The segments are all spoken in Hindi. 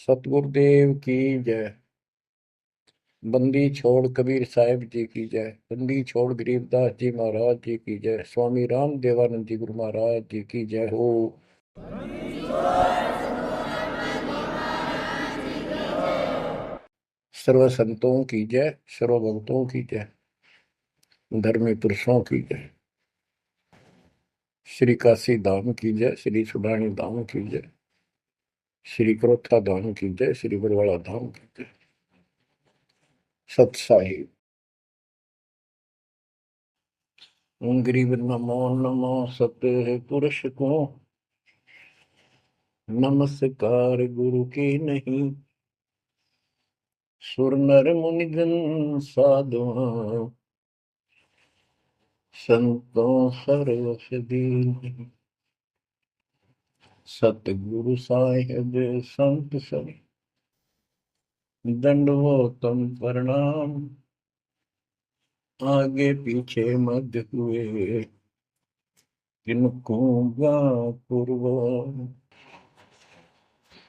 सतगुरुदेव की जय। बंदी छोड़ कबीर साहिब जी की जय। बंदी छोड़ गरीबदास जी महाराज जी की जय। स्वामी राम देवानंद जी गुरु महाराज जी की जय हो। सर्व संतों की जय, सर्व भक्तों की जय, धर्मी पुरुषों की जय। श्री काशी धाम की जय, श्री सुडानी धाम की जय, श्री क्रोथा धाम की जय, श्री बरवाड़ा धाम की जय। सत साहिब। गरीब नमो नमो सत्य पुरुष को, नमस्कार गुरु की नहीं। सुर नर मुनि जन साधुआ, संतों सर्वस दीन। सतगुरु साहिब संत सब, दंडवतम प्रणाम। आगे पीछे मध्य हुए, किनको पूर्व।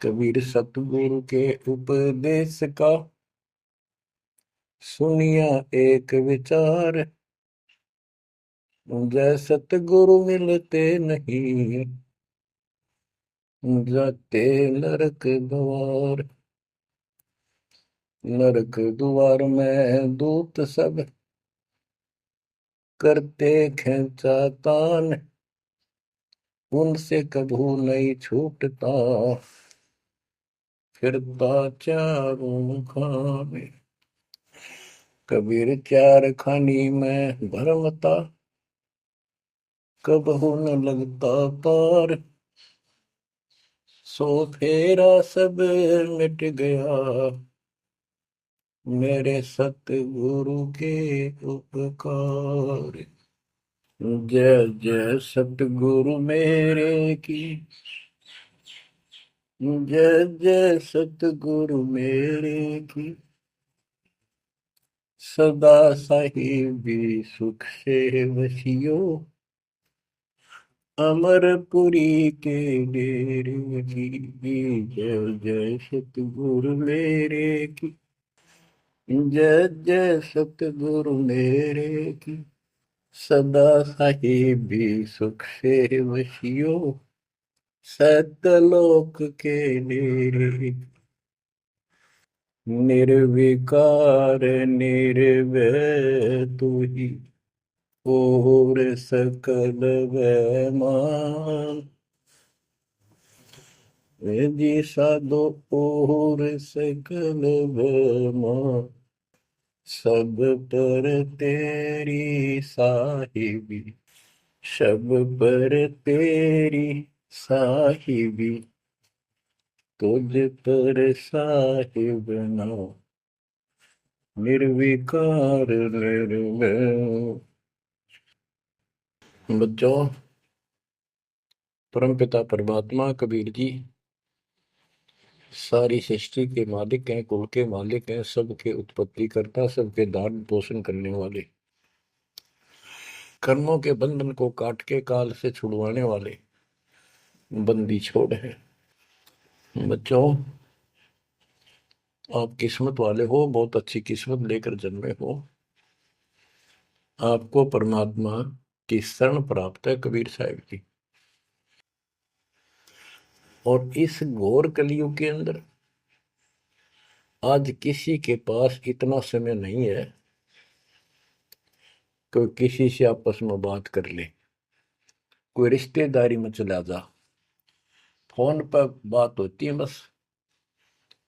कबीर सतगुरु के उपदेश का, सुनिया एक विचार। जय सतगुरु मिलते नहीं, जाते नरक द्वार। नरक द्वार में दूत सब, करते खेचा तान। उनसे कभू नहीं छूटता, फिरता चारों खाने। कबीर चार खानी में भरमता, कबहू न लगता पार। सो फेरा सब मिट गया, मेरे सतगुरु के उपकार। जय जय सतगुरु मेरे की, जय जय सतगुरु मेरे की। सदा साहिबी सुख से वसियो, अमरपुरी के डेरे की। जय जय सतगुरु मेरे की, जय जय सतगुरु मेरे की। सदा साहिबी सुख से वसियो, सतलोक के डेरे। निर्विकार निर्भय तू ही, और सकल वैमान। जी साधो और सकल वैमान। सब पर तेरी साहिबी, सब पर तेरी साहिबी। तुझ पर साहिब ना, निर्विकार निर्भय। बच्चों, परमपिता परमात्मा कबीर जी सारी सृष्टि के मालिक हैं, कुल के मालिक हैं, सबके उत्पत्ति करता, सबके धारण पोषण करने वाले, कर्मों के बंधन को काट के काल से छुड़वाने वाले बंदी छोड़ है। बच्चों, आप किस्मत वाले हो, बहुत अच्छी किस्मत लेकर जन्मे हो। आपको परमात्मा की शरण प्राप्त है, कबीर साहिब की। और इस घोर कलयुग के अंदर आज किसी के पास इतना समय नहीं है कि किसी से आपस में बात कर ले, कोई रिश्तेदारी में चला जा, फोन पर बात होती है बस।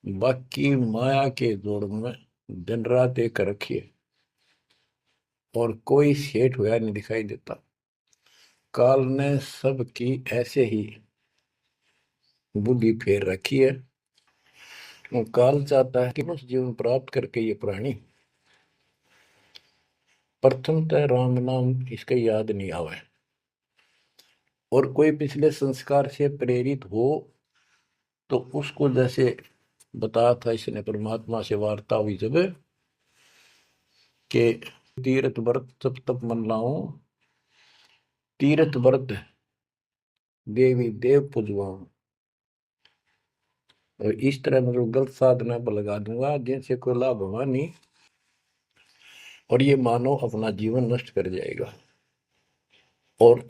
बाकी माया के जोड़ में दिन रात एक रखिए, और कोई सेठ हुआ नहीं दिखाई देता। काल ने सबकी ऐसे ही बुद्धि फेर रखी है। वो काल चाहता है कि उस जीवन प्राप्त करके ये प्राणी प्रथमतः राम नाम इसके याद नहीं आवे, और कोई पिछले संस्कार से प्रेरित हो तो उसको, जैसे बताया था इसने परमात्मा से वार्ता हुई जब, कि तीर्थ व्रत तप तप मन लाऊं, तीर्थ व्रत देवी देव पुजवाऊं। और इस तरह मतलब गलत साधना पर लगा दूंगा जिनसे कोई लाभ होगा नहीं, और ये मानव अपना जीवन नष्ट कर जाएगा। और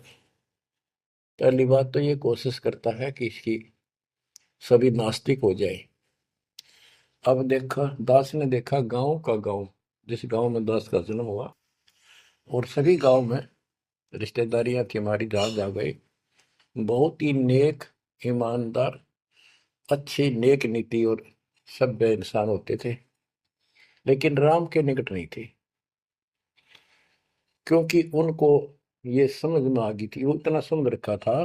पहली बात तो ये कोशिश करता है कि इसकी सभी नास्तिक हो जाए। अब देखा, दास ने देखा गांव का गांव, जिस गांव में दास का जन्म हुआ, और सभी गांव में रिश्तेदारियां थी हमारी, जहां जा गए बहुत ही नेक, ईमानदार, अच्छी नेक नीति और सभ्य इंसान होते थे, लेकिन राम के निकट नहीं थे, क्योंकि उनको ये समझ में आ गई थी, वो इतना समझ रखा था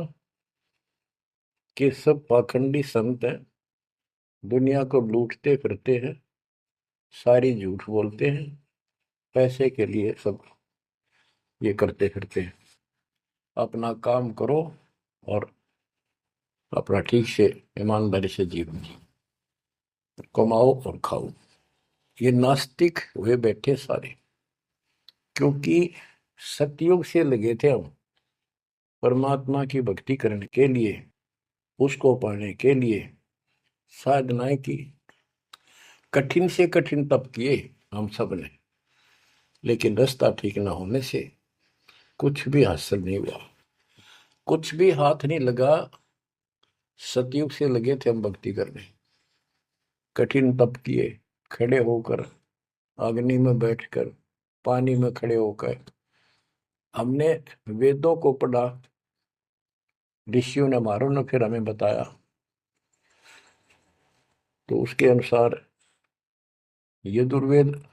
कि सब पाखंडी संत हैं, दुनिया को लूटते फिरते हैं, सारी झूठ बोलते हैं, पैसे के लिए सब ये करते फिरते हैं। अपना काम करो और अपना ठीक से ईमानदारी से जीवन कमाओ और खाओ। ये नास्तिक हुए बैठे सारे, क्योंकि सतयुग से लगे थे हम परमात्मा की भक्ति करने के लिए, उसको पाने के लिए साधनाएं की, कठिन से कठिन तप किए हम सब ने, लेकिन रास्ता ठीक न होने से कुछ भी हासिल नहीं हुआ, कुछ भी हाथ नहीं लगा। सतयुग से लगे थे हम भक्ति करने, कठिन तप किए, खड़े होकर, अग्नि में बैठकर, पानी में खड़े होकर, हमने वेदों को पढ़ा, ऋषियों ने, हमारों ने फिर हमें बताया, तो उसके अनुसार यजुर्वेद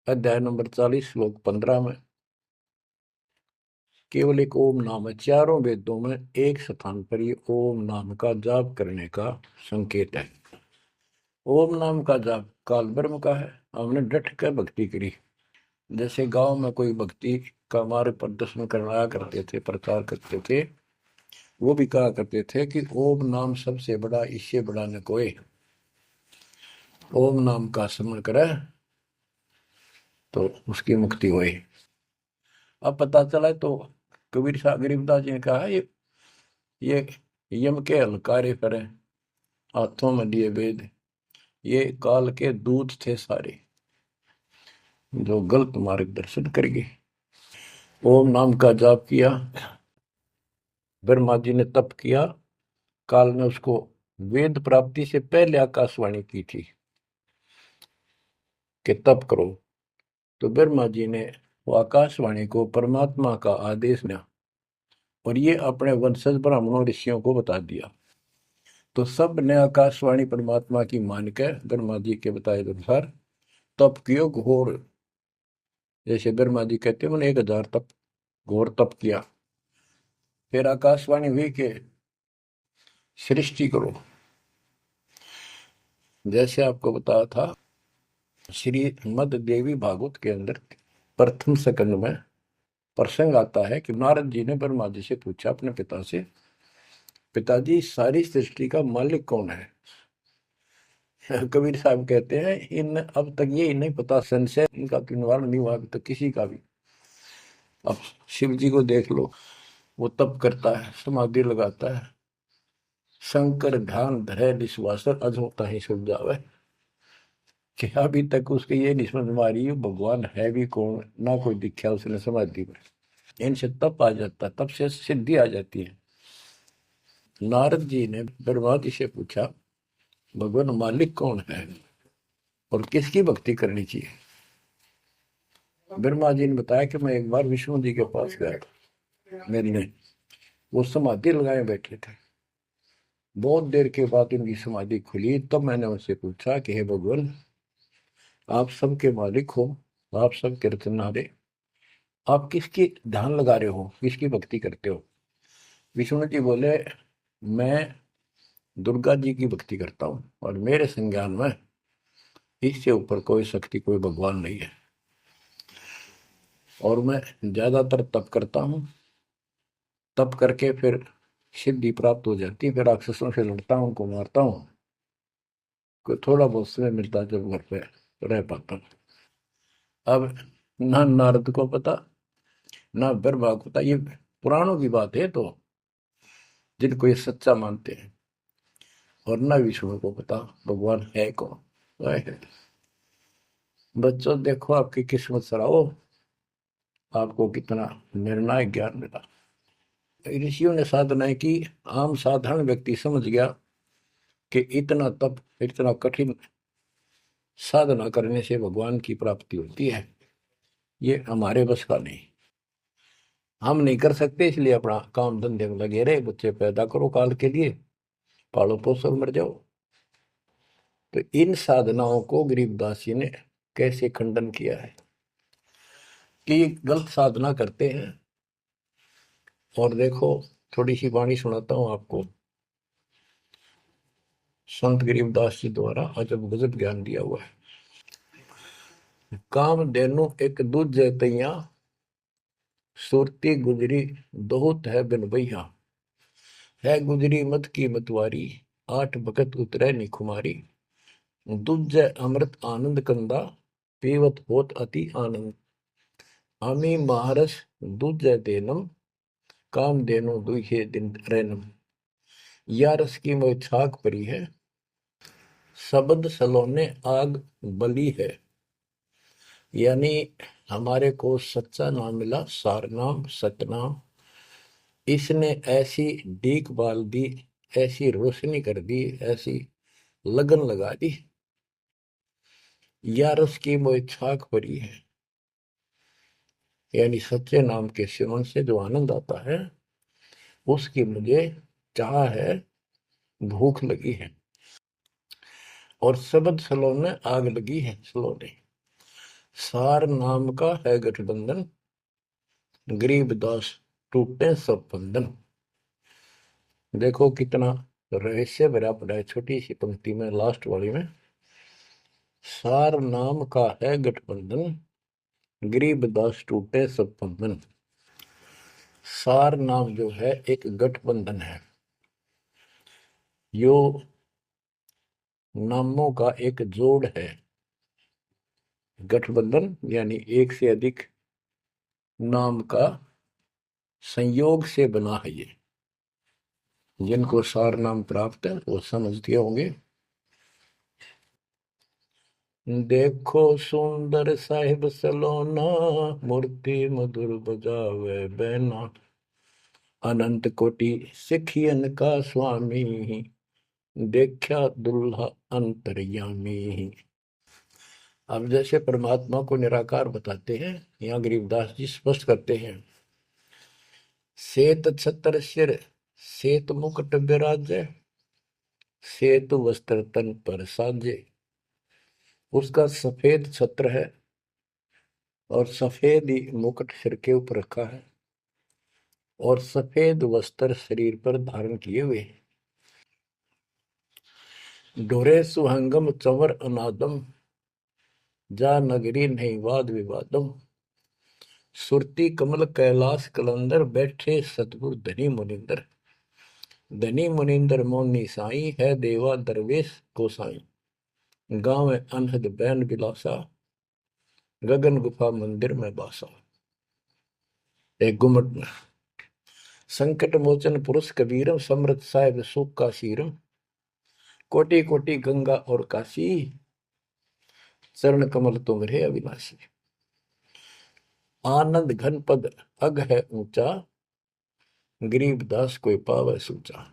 अध्याय नंबर 40 श्लोक 15 में केवल एक ओम नाम है। चारों वेदों में एक स्थान पर ये ओम नाम का जाप करने का संकेत है। ओम नाम का जाप काल ब्रह्म का है। हमने डट कर भक्ति करी, जैसे गांव में कोई भक्ति का मार्ग प्रदर्शन करवाया करते थे, प्रचार करते थे, वो भी कहा करते थे कि ओम नाम सबसे बड़ा, इससे बड़ा न कोई। ओम नाम का स्मरण करे तो उसकी मुक्ति हुई। अब पता चला तो कबीर साहब गरीबदास जी ने कहा, ये यम के हलकारे करे, हाथों में लिए वेद, ये काल के दूत थे सारे, जो गलत मार्गदर्शन कर गए। ओम नाम का जाप किया, ब्रह्मा जी ने तप किया, काल ने उसको वेद प्राप्ति से पहले आकाशवाणी की थी कि तप करो, तो ब्रह्मा जी ने वो आकाशवाणी को परमात्मा का आदेश दिया, और ये अपने वंशज ब्राह्मणों ऋषियों को बता दिया। तो सब ने आकाशवाणी परमात्मा की मान के ब्रह्मा जी के बताए अनुसार तप कियो घोर, जैसे ब्रह्मा जी कहते हैं, मैंने 1000 तप, घोर तप किया। फिर आकाशवाणी हुई कि सृष्टि करो, जैसे आपको बताया था श्री मद देवी भागवत के अंदर प्रथम स्कंद में प्रसंग आता है कि नारद जी ने ब्रह्मा जी से पूछा अपने पिता से, पिताजी सारी सृष्टि का मालिक कौन है? कबीर साहब कहते हैं, इन अब तक ये नहीं पता, संशय इनका तो निवारण नहीं हुआ अभी तक किसी का भी। अब शिव जी को देख लो, वो तप करता है, समाधि लगाता है, शंकर ध्यान धरे विश्वासर अजोता ही सुन जावे, कि अभी तक उसके ये नहीं समझ में आ रही है भगवान है भी कौन, ना कोई दिखा उसने समाधि में। इनसे तप आ जाता, तप से सिद्धि आ जाती है। नारद जी ने ब्रह्मा जी से पूछा, भगवान मालिक कौन है और किसकी भक्ति करनी चाहिए? ब्रह्मा जी ने बताया कि मैं एक बार विष्णु जी के पास गया था, मिलने, वो समाधि लगाए बैठे थे। बहुत देर के बाद उनकी समाधि खुली, तब मैंने उनसे पूछा कि हे भगवान, आप सबके मालिक हो, आप सब कीर्तनारे, आप किसकी ध्यान लगा रहे हो, किसकी भक्ति करते हो? विष्णु जी बोले, मैं दुर्गा जी की भक्ति करता हूँ, और मेरे संज्ञान में इससे ऊपर कोई शक्ति, कोई भगवान नहीं है, और मैं ज्यादातर तप करता हूँ, तप करके फिर सिद्धि प्राप्त हो जाती है, फिर राक्षसों से लड़ता हूँ, उनको मारता हूँ, कोई थोड़ा बहुत समय मिलता है जब घर पे रह पाता हूँ। अब ना नारद को पता, ना ब्रह्मा को पता, ये पुराणों की बात है, तो जिनको ये सच्चा मानते हैं। और न विष्णु को पता भगवान है कौन। बच्चों देखो आपकी किस्मत सराहो, आपको कितना निर्णायक ज्ञान मिला। ऋषियों ने साधनाएं की, आम साधारण व्यक्ति समझ गया कि इतना तप, इतना कठिन साधना करने से भगवान की प्राप्ति होती है, ये हमारे बस का नहीं, हम नहीं कर सकते, इसलिए अपना काम धंधे में लगे रहे, बच्चे पैदा करो काल के लिए, पालो पोसो मर जाओ। तो इन साधनाओं को गरीबदास जी ने कैसे खंडन किया है कि गलत साधना करते हैं। और देखो थोड़ी सी वाणी सुनाता हूं आपको, संत गरीबदास जी द्वारा अजब गजब ज्ञान दिया हुआ है। काम देनु एक दूजे तैया, सुरती गुजरी दोहत है बिन भैया, है गुजरी मत की मतवारी, आठ भगत उतरे निखुमारी, दूजे अमृत आनंद कंदा, पीवत होत अति आनंद, आमी महारस दूजे देनम, काम देनो दुहे दिन रैनम। या रस की मोह छाक परी है, शब्द सलोने आग बली है। यानी हमारे को सच्चा नाम मिला, सार नाम सतनाम, इसने ऐसी डीक बाल दी, ऐसी रोशनी कर दी, ऐसी लगन लगा दी। या रस की मोह छाक परी है, यानी सच्चे नाम के सेवन से जो आनंद आता है उसकी मुझे चाह है, भूख लगी है। और शब्द सलोने आग लगी है, सलोने सार नाम का है गठबंधन, गरीबदास टूटे सब बंधन। देखो कितना रहस्य भरा पड़ा है छोटी सी पंक्ति में, लास्ट वाली में, सार नाम का है गठबंधन, गरीबदास टूटे सब बंधन। सार नाम जो है एक गठबंधन है, यो नामों का एक जोड़ है। गठबंधन यानी एक से अधिक नाम का संयोग से बना है ये। जिनको सार नाम प्राप्त है वो समझते होंगे। देखो सुंदर साहिब सलोना, मूर्ति मधुर बजावे बैना, अनंत कोटि सिखियन का स्वामी, देखा दुल्हा अंतर्यामी। अब जैसे परमात्मा को निराकार बताते हैं, यहाँ गरीबदास जी स्पष्ट करते हैं, श्वेत छत्र सिर श्वेत मुकुट विराजे, श्वेत वस्त्र तन पर साजे। उसका सफेद छत्र है और सफेद ही मुकुट सिर के ऊपर रखा है और सफेद वस्त्र शरीर पर धारण किए हुए। ढोरे सुहंगम चंवर अनादम, जा नगरी नहीं वाद विवादम, सुरती कमल कैलाश कलंदर, बैठे सतगुरु धनी मुनिंदर। धनी मुनिंदर मोनी साई, है देवा दरवेश गोसाई, गांव अनहद बैन बिलासा, गगन गुफा मंदिर में बासा। एक गुमट में संकट मोचन पुरुष कबीरम, समृत साहिब सुख का शीरम, कोटि कोटि गंगा और काशी, चरण कमल तुम रे अविनाशी। आनंद घन पद अग है ऊंचा, गरीब दास कोई पावे सूचा।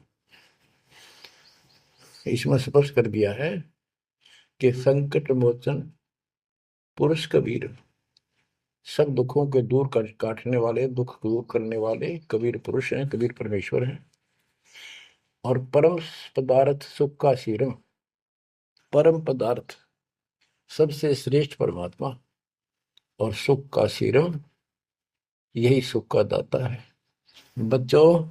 इसमें स्पष्ट कर दिया है कि संकट मोचन पुरुष कबीर, सब दुखों के दूर काटने वाले, दुख दूर करने वाले कबीर पुरुष हैं, कबीर परमेश्वर हैं। और परम पदार्थ सुख का शीरम, परम पदार्थ सबसे श्रेष्ठ परमात्मा, और सुख का शीरम यही सुख का दाता है। बच्चों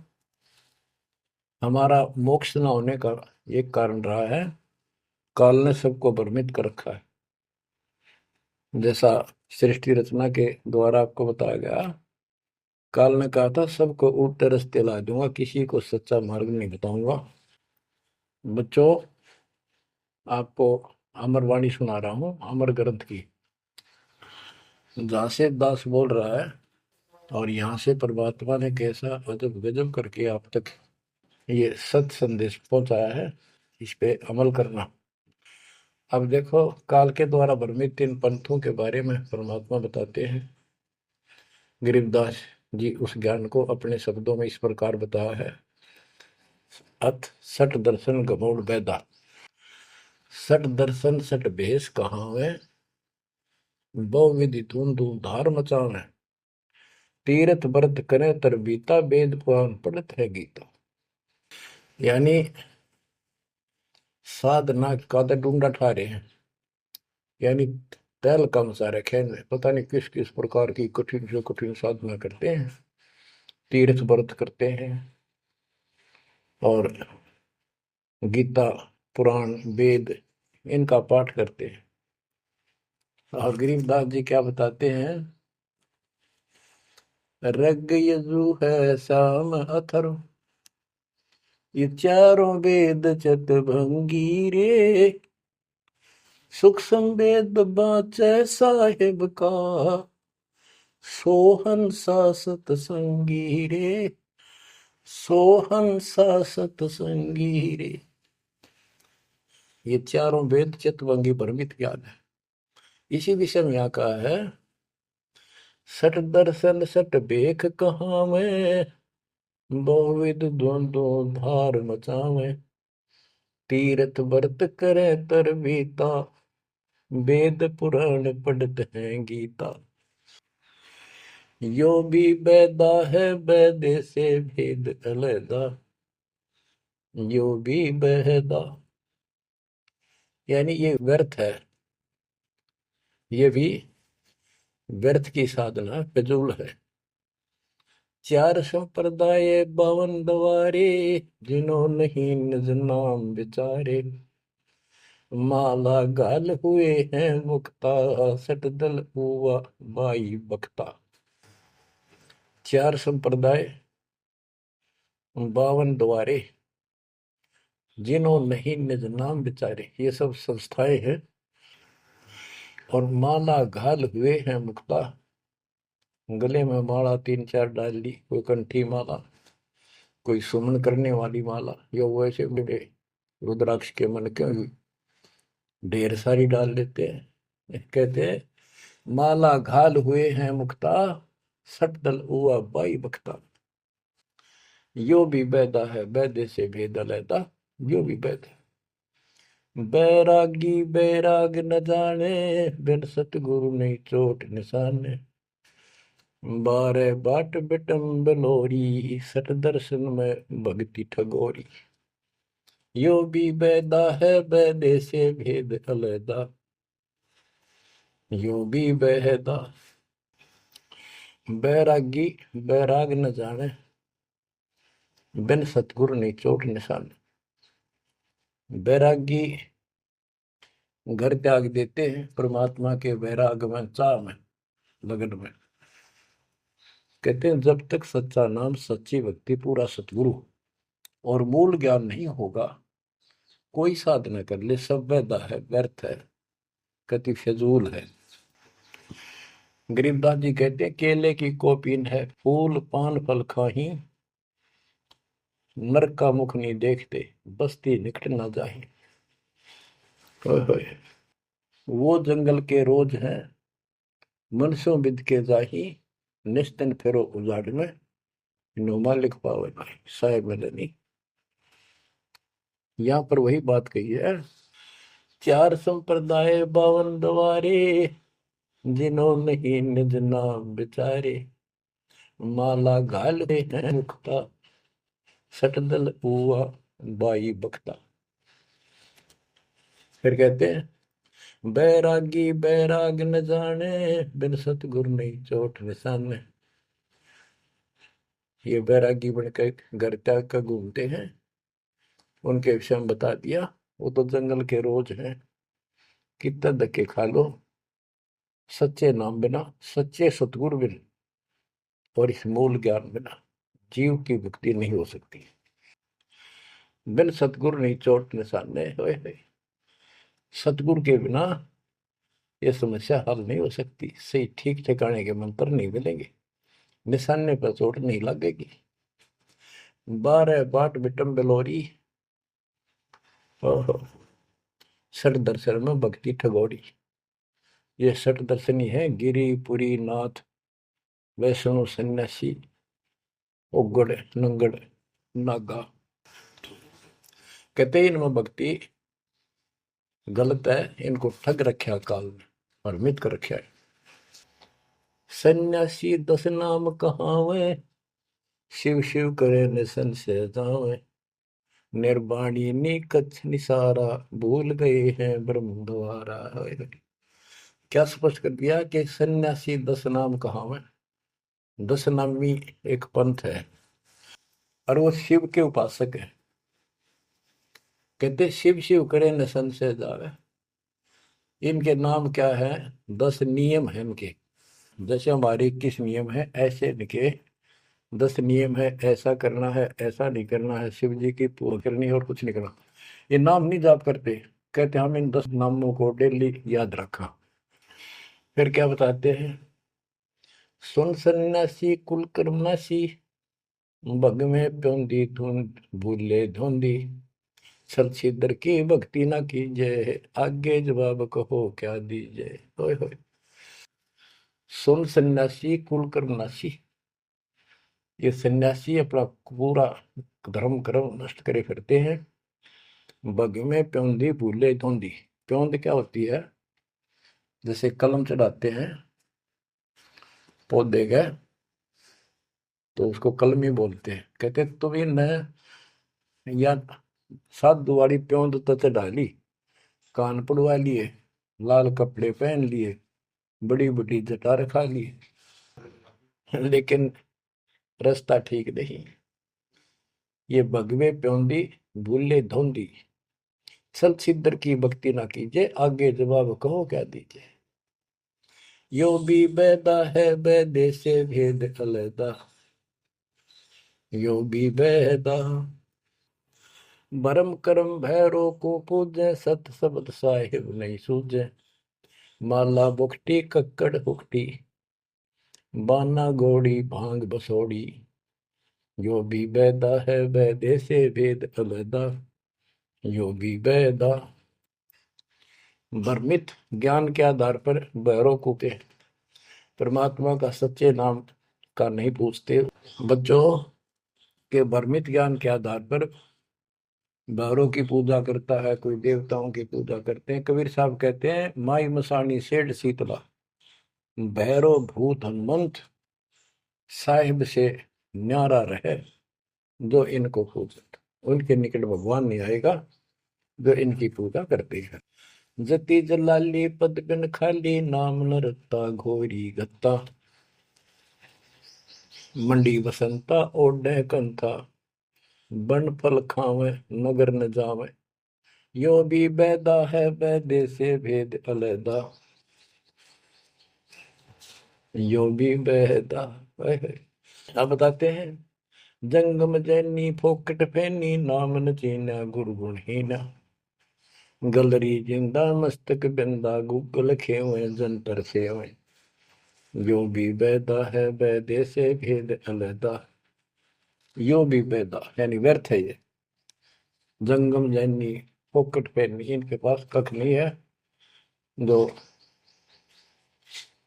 हमारा मोक्ष न होने का एक कारण रहा है, काल ने सबको भ्रमित कर रखा है। जैसा सृष्टि रचना के द्वारा आपको बताया गया, काल ने कहा था सबको उल्टे रास्ते ला दूंगा, किसी को सच्चा मार्ग नहीं बताऊंगा। बच्चों आपको अमरवाणी सुना रहा हूं, अमर ग्रंथ की, जहां से दास बोल रहा है और यहाँ से परमात्मा ने कैसा अजब गजब करके आप तक ये सत संदेश पहुंचाया है। इस पे अमल करना। अब देखो, काल के द्वारा भ्रमित इन पंथों के बारे में परमात्मा बताते हैं। गरीबदास जी उस ज्ञान को अपने शब्दों में इस प्रकार बताया है। अथ सठ दर्शन गमोड़ बैदा, सठ दर्शन सठ भेष कहावे, बहु विधि धूम धूम धार मचावे, तीर्थ व्रत करे तर बीता, वेद पुराण पढ़त है गीता। यानी साधना का तो ढूंढा ठा रहे हैं, यानी तैल कम सा रखे, पता नहीं किस किस प्रकार की कठिन से कठिन साधना करते हैं, तीर्थ व्रत करते हैं और गीता पुराण वेद इनका पाठ करते हैं। और गरीबदास जी क्या बताते हैं, रग यजु है श्याम अथर्व, ये चारों वेद चतभंगी रे, सुख संवेद बाँचे साहिब का, सोहन सा सतसंगी रे, सोहन सा सतसंगी रे। ये चारों वेद चितवंगी भ्रमित ज्ञान है। इसी विषय में यहाँ कहा है, सठ दर्शन सठ बेख कहाँ में, बहुविध द्वंद्व धार मचावे, तीर्थ व्रत करे तर बीता, वेद पुराण पढ़त है गीता। यो भी बैदा है बैदे से भेद अलैदा, यो भी बहदा, यानी ये व्यर्थ है, ये भी व्यर्थ की साधना फिजूल है। चार संप्रदाय बावन द्वारे, जिन्हों नहीं निज नाम विचारे, माला गाल हुए हैं मुक्ता, सट दल हुआ बाई बख्ता। चार संप्रदाय बावन द्वारे, जिन्हों नहीं निज नाम विचारे, ये सब संस्थाएं हैं। और माला घाल हुए हैं मुक्ता, गले में माला तीन चार डाल ली, कोई कंठी माला, कोई सुमन करने वाली माला, या वैसे बड़े रुद्राक्ष के मन के ढेर सारी डाल लेते हैं। कहते हैं माला घाल हुए हैं मुक्ता, सट दल हुआ बाई बख्ता। यो भी बैदा है बैदे से भेद अलैदा, यो भी बैद है। बैरागी बैराग न जाने, बिन सतगुरु नहीं चोट निशाने, बारे बाट बिटम बलोरी, सट दर्शन में भक्ति ठगोरी। यो भी बैदा है बैदे से भेद अलैदा, यो भी बहदा। बैरागी बैराग न जाने, बिन सतगुरु नहीं चोट निशान। बैरागी घर त्याग देते हैं परमात्मा के वैराग में, चाह में, लगन में। कहते हैं जब तक सच्चा नाम सच्ची भक्ति पूरा सतगुरु और मूल ज्ञान नहीं होगा, कोई साधना कर ले सब वैधा है, व्यर्थ है, कति फिजूल है। गरीबदास जी कहते हैं केले की कोपीन है, फूल पान फल खाही, नरक का मुख नहीं देखते, बस्ती निकट ना जाही। वो जंगल के रोज हैं, मनसों बिद के जाही, निस्तिन फेरो उजाड़ में, नोमा लिख पावे नहीं साहेब नहीं। यहाँ पर वही बात कही है, चार संप्रदाय बावन द्वारे, जिन्हों नहीं निज नाम विचारे, माला घाल है मुक्ता, सटदल हुआ बाई बख्ता। फिर कहते हैं बैरागी बैराग न जाने, बिन सतगुरु नहीं चोट निशाने। ये बैरागी बनकर घर त्याग कर घूमते हैं, उनके विषय में बता दिया। वो तो जंगल के रोज हैं, कितना धक्के खा लो, सच्चे नाम बिना, सच्चे सतगुरु बिना और इस मूल ज्ञान बिना जीव की मुक्ति नहीं हो सकती। बिन सतगुरु नहीं चोट निशाने, होए सतगुरु के बिना ये समस्या हल नहीं हो सकती। सही ठीक ठिकाने के मंत्र नहीं मिलेंगे, निशाने पर चोट नहीं लगेगी। बारह बाट बिटम बिलोरी, ओहो, षट दर्शन में भक्ति ठगोरी। ये षट दर्शनी है, गिरिपुरी नाथ, वैष्णव सन्यासी, उगड़ नंगड़ नागा। कहते हैं इनमें भक्ति गलत है, इनको ठग रखा काल ने और मित कर रखा है। सन्यासी दस नाम कहावे, शिव शिव करे न संशय जावे, निर्वाणी नी कच्छ निसारा, भूल गए हैं ब्रह्म द्वारा। क्या स्पष्ट कर दिया कि सन्यासी दस नाम कहावे। दस नामी एक पंथ है और वो शिव के उपासक है। कहते शिव शिव करे न संशय जावे। इनके नाम क्या है? 10 नियम है इनके। जैसे हमारे 21 नियम है, ऐसे इनके 10 नियम है। ऐसा करना है, ऐसा नहीं करना है, शिव जी की पूजा करनी है और कुछ नहीं करना। ये नाम नहीं जाप करते। कहते हम इन 10 नामों को डेली याद रखा। फिर क्या बताते हैं? सुन सन्यासी कुल कर्मनाशी, भग में प्योंदी धुन भूले धुंधी, सत सिद्धर की भक्ति ना कीजिए, आगे जवाब कहो क्या दीजिए। होय होय। सुन सन्यासी कुल कर्मनाशी, ये सन्यासी अपना पूरा धर्म कर्म नष्ट करे फिरते हैं। बग में प्योंदी भूले धुंधी। प्योंद क्या होती है? जैसे कलम चढ़ाते हैं पौधे का, तो उसको कलमी बोलते हैं। कहते तुम ये न या सात दुआरी प्योंद तो चढ़ा ली, कान पड़वा लिए, लाल कपड़े पहन लिए, बड़ी बड़ी जटा रखा ली, लेकिन रास्ता ठीक नहीं। ये भगवे प्योंदी भूले धोंदी, सल सिद्धर की भक्ति ना कीजिए, आगे जवाब कहो क्या दीजिए। यो भी बैदा है बैदे से भेद अलैदा, यो भी बैदा, भरम करम भैरो को पूजे, सत शब्द साहिब नहीं सूझे, माला बुखटी कक्कड़ हुकटी, बाना घोड़ी भांग बसोड़ी, यो भी बैदा है बैदे से भेद अलैदा, यो भी बैदा। भ्रमित ज्ञान के आधार पर भैरव को के परमात्मा का सच्चे नाम का नहीं पूछते। बच्चों के भ्रमित ज्ञान के आधार पर भैरव की पूजा करता है, कोई देवताओं की पूजा करते हैं। कबीर साहब कहते हैं माई मसानी सेठ शीतला, भैरव भूत हनुमंत साहिब से न्यारा रहे जो इनको पूजत। उनके निकट भगवान नहीं आएगा जो इनकी पूजा करते हैं। जति जलाली पद बिन खाली, नाम न रत्ता घोरी गत्ता, मंडी बसंता ओढ़े कंथा, बन फल खावे नगर न जावे, यो भी बैदा है बैदे से भेद अलैदा, यो भी बैदा। अब बताते हैं जंगम जैनी फोकट फैनी, नाम न चीना गुरु गुणहीना, गलरी जिंदा मस्तक बिंदा, गूगल खेवे जंतर सेवे, यो भी बैदा है बैदे से भेद अलैदा, यो भी बैदा यानी व्यर्थ है ये। जंगम जैनी फोकट फैनी, इनके पास कख नहीं है। जो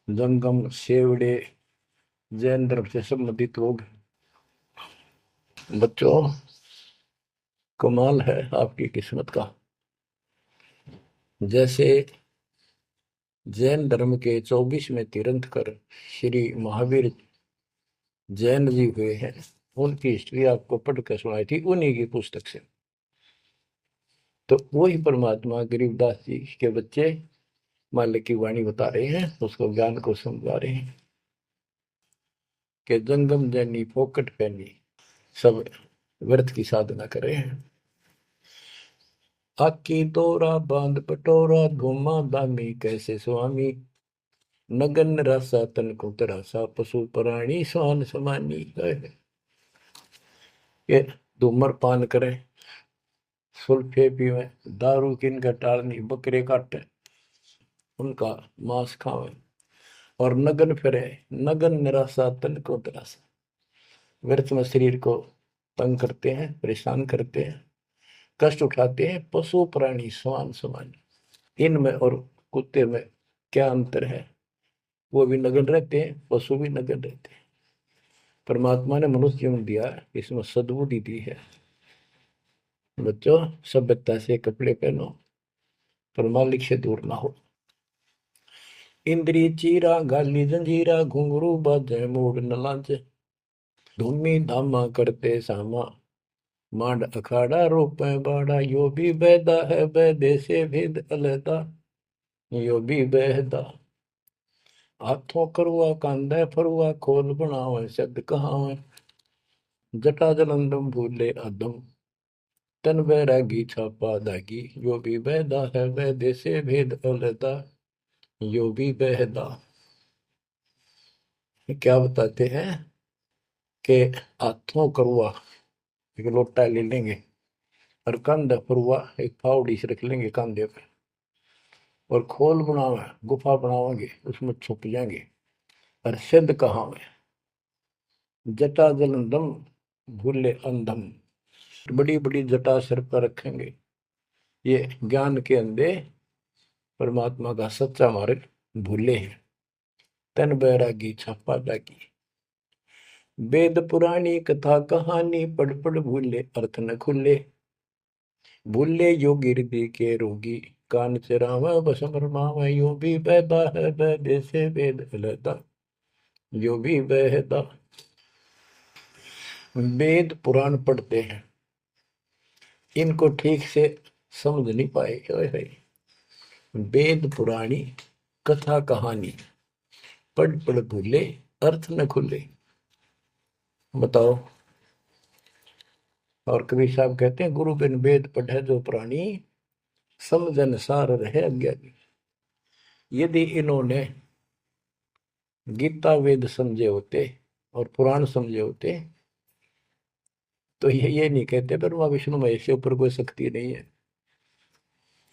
जंगम सेवड़े जैन धर्म से संबंधित लोग। बच्चों कमाल है आपकी किस्मत का। जैसे जैन धर्म के 24वें तीर्थंकर श्री महावीर जैन जी हुए हैं, उनकी हिस्ट्री आपको पढ़कर सुनाई थी उन्हीं की पुस्तक से। तो वही परमात्मा गरीबदास जी के बच्चे मालिक की वाणी बता रहे हैं, उसको ज्ञान को समझा रहे हैं कि जंगम जैनी फोकट पहनी, सब व्यर्थ की साधना कर रहे हैं। आकी तोरा बांध पटोरा, घुमा दामी कैसे स्वामी, नगन रासा तन को तरासा, पशु प्राणी स्वान समानी। ये धूम्रपान करें, सुल्फे पीवे, दारू किनका टालनी, बकरे काटे उनका मांस खावे, और नगन फिरे, नगन निराशा तन को तरासा, व्यर्थ में शरीर को तंग करते हैं, परेशान करते हैं, कष्ट उठाते हैं पशु प्राणी समान समान। इनमें और कुत्ते में क्या अंतर है? वो भी नग्न रहते हैं, पशु भी नग्न रहते हैं। परमात्मा ने मनुष्य जीवन दिया, इसमें सद्बुद्धि दी है। बच्चों, सभ्यता से कपड़े पहनो, पर मालिक से दूर ना हो। इंद्री चीरा गाली जंजीरा, घुंघरू बाजे मूड न लाजे। धूमी धामा करते सामा, मांड अखाड़ा रोपे बाड़ा। यो भी बैदा है बैदे से भेद अलहदा, यो भी बहदा। हाथों करुआ कांधे फरुआ, खोल बनावे शब्द कहावे। जटा जलंदम भूले अदम, तन बैरागी छापा दागी। यो भी बहदा है बैदे से भेद अलहदा, यो भी बहदा। क्या बताते हैं कि हाथों करुआ एक लोटा ले लेंगे, और कंधे फरुआ एक फावड़ी से रख लेंगे कंधे पे, और खोल बनावे गुफा बनावेंगे, उसमें छुप जाएंगे। और सिद्ध कहाँ है? जटा जलंदम भूले अंधम। बड़ी बड़ी जटा सिर पर रखेंगे, ये ज्ञान के अंधे परमात्मा का सच्चा मार्ग भूले हैं। तन बैरागी छापा दागी। वेद पुरानी कथा कहानी, पढ़ पढ़ भूले अर्थ न खुले। भूले योगी हृदय के रोगी, कान चरावा बस भरमावा। यो भी बैदा है बैदे से वेद अलहदा, यो भी बहदा। वेद पुराण पढ़ते हैं, इनको ठीक से समझ नहीं पाए। वेद पुराणी कथा कहानी, पढ़ पढ़ भूले अर्थ न खुले। बताओ। और कबीर साहब कहते हैं, गुरु बिन वेद पढ़े जो प्राणी, समझन सार रहे अज्ञानी। यदि इन्होंने गीता वेद समझे होते और पुराण समझे होते, तो ये नहीं कहते ब्रह्मा विष्णु महेश के ऊपर कोई शक्ति नहीं है।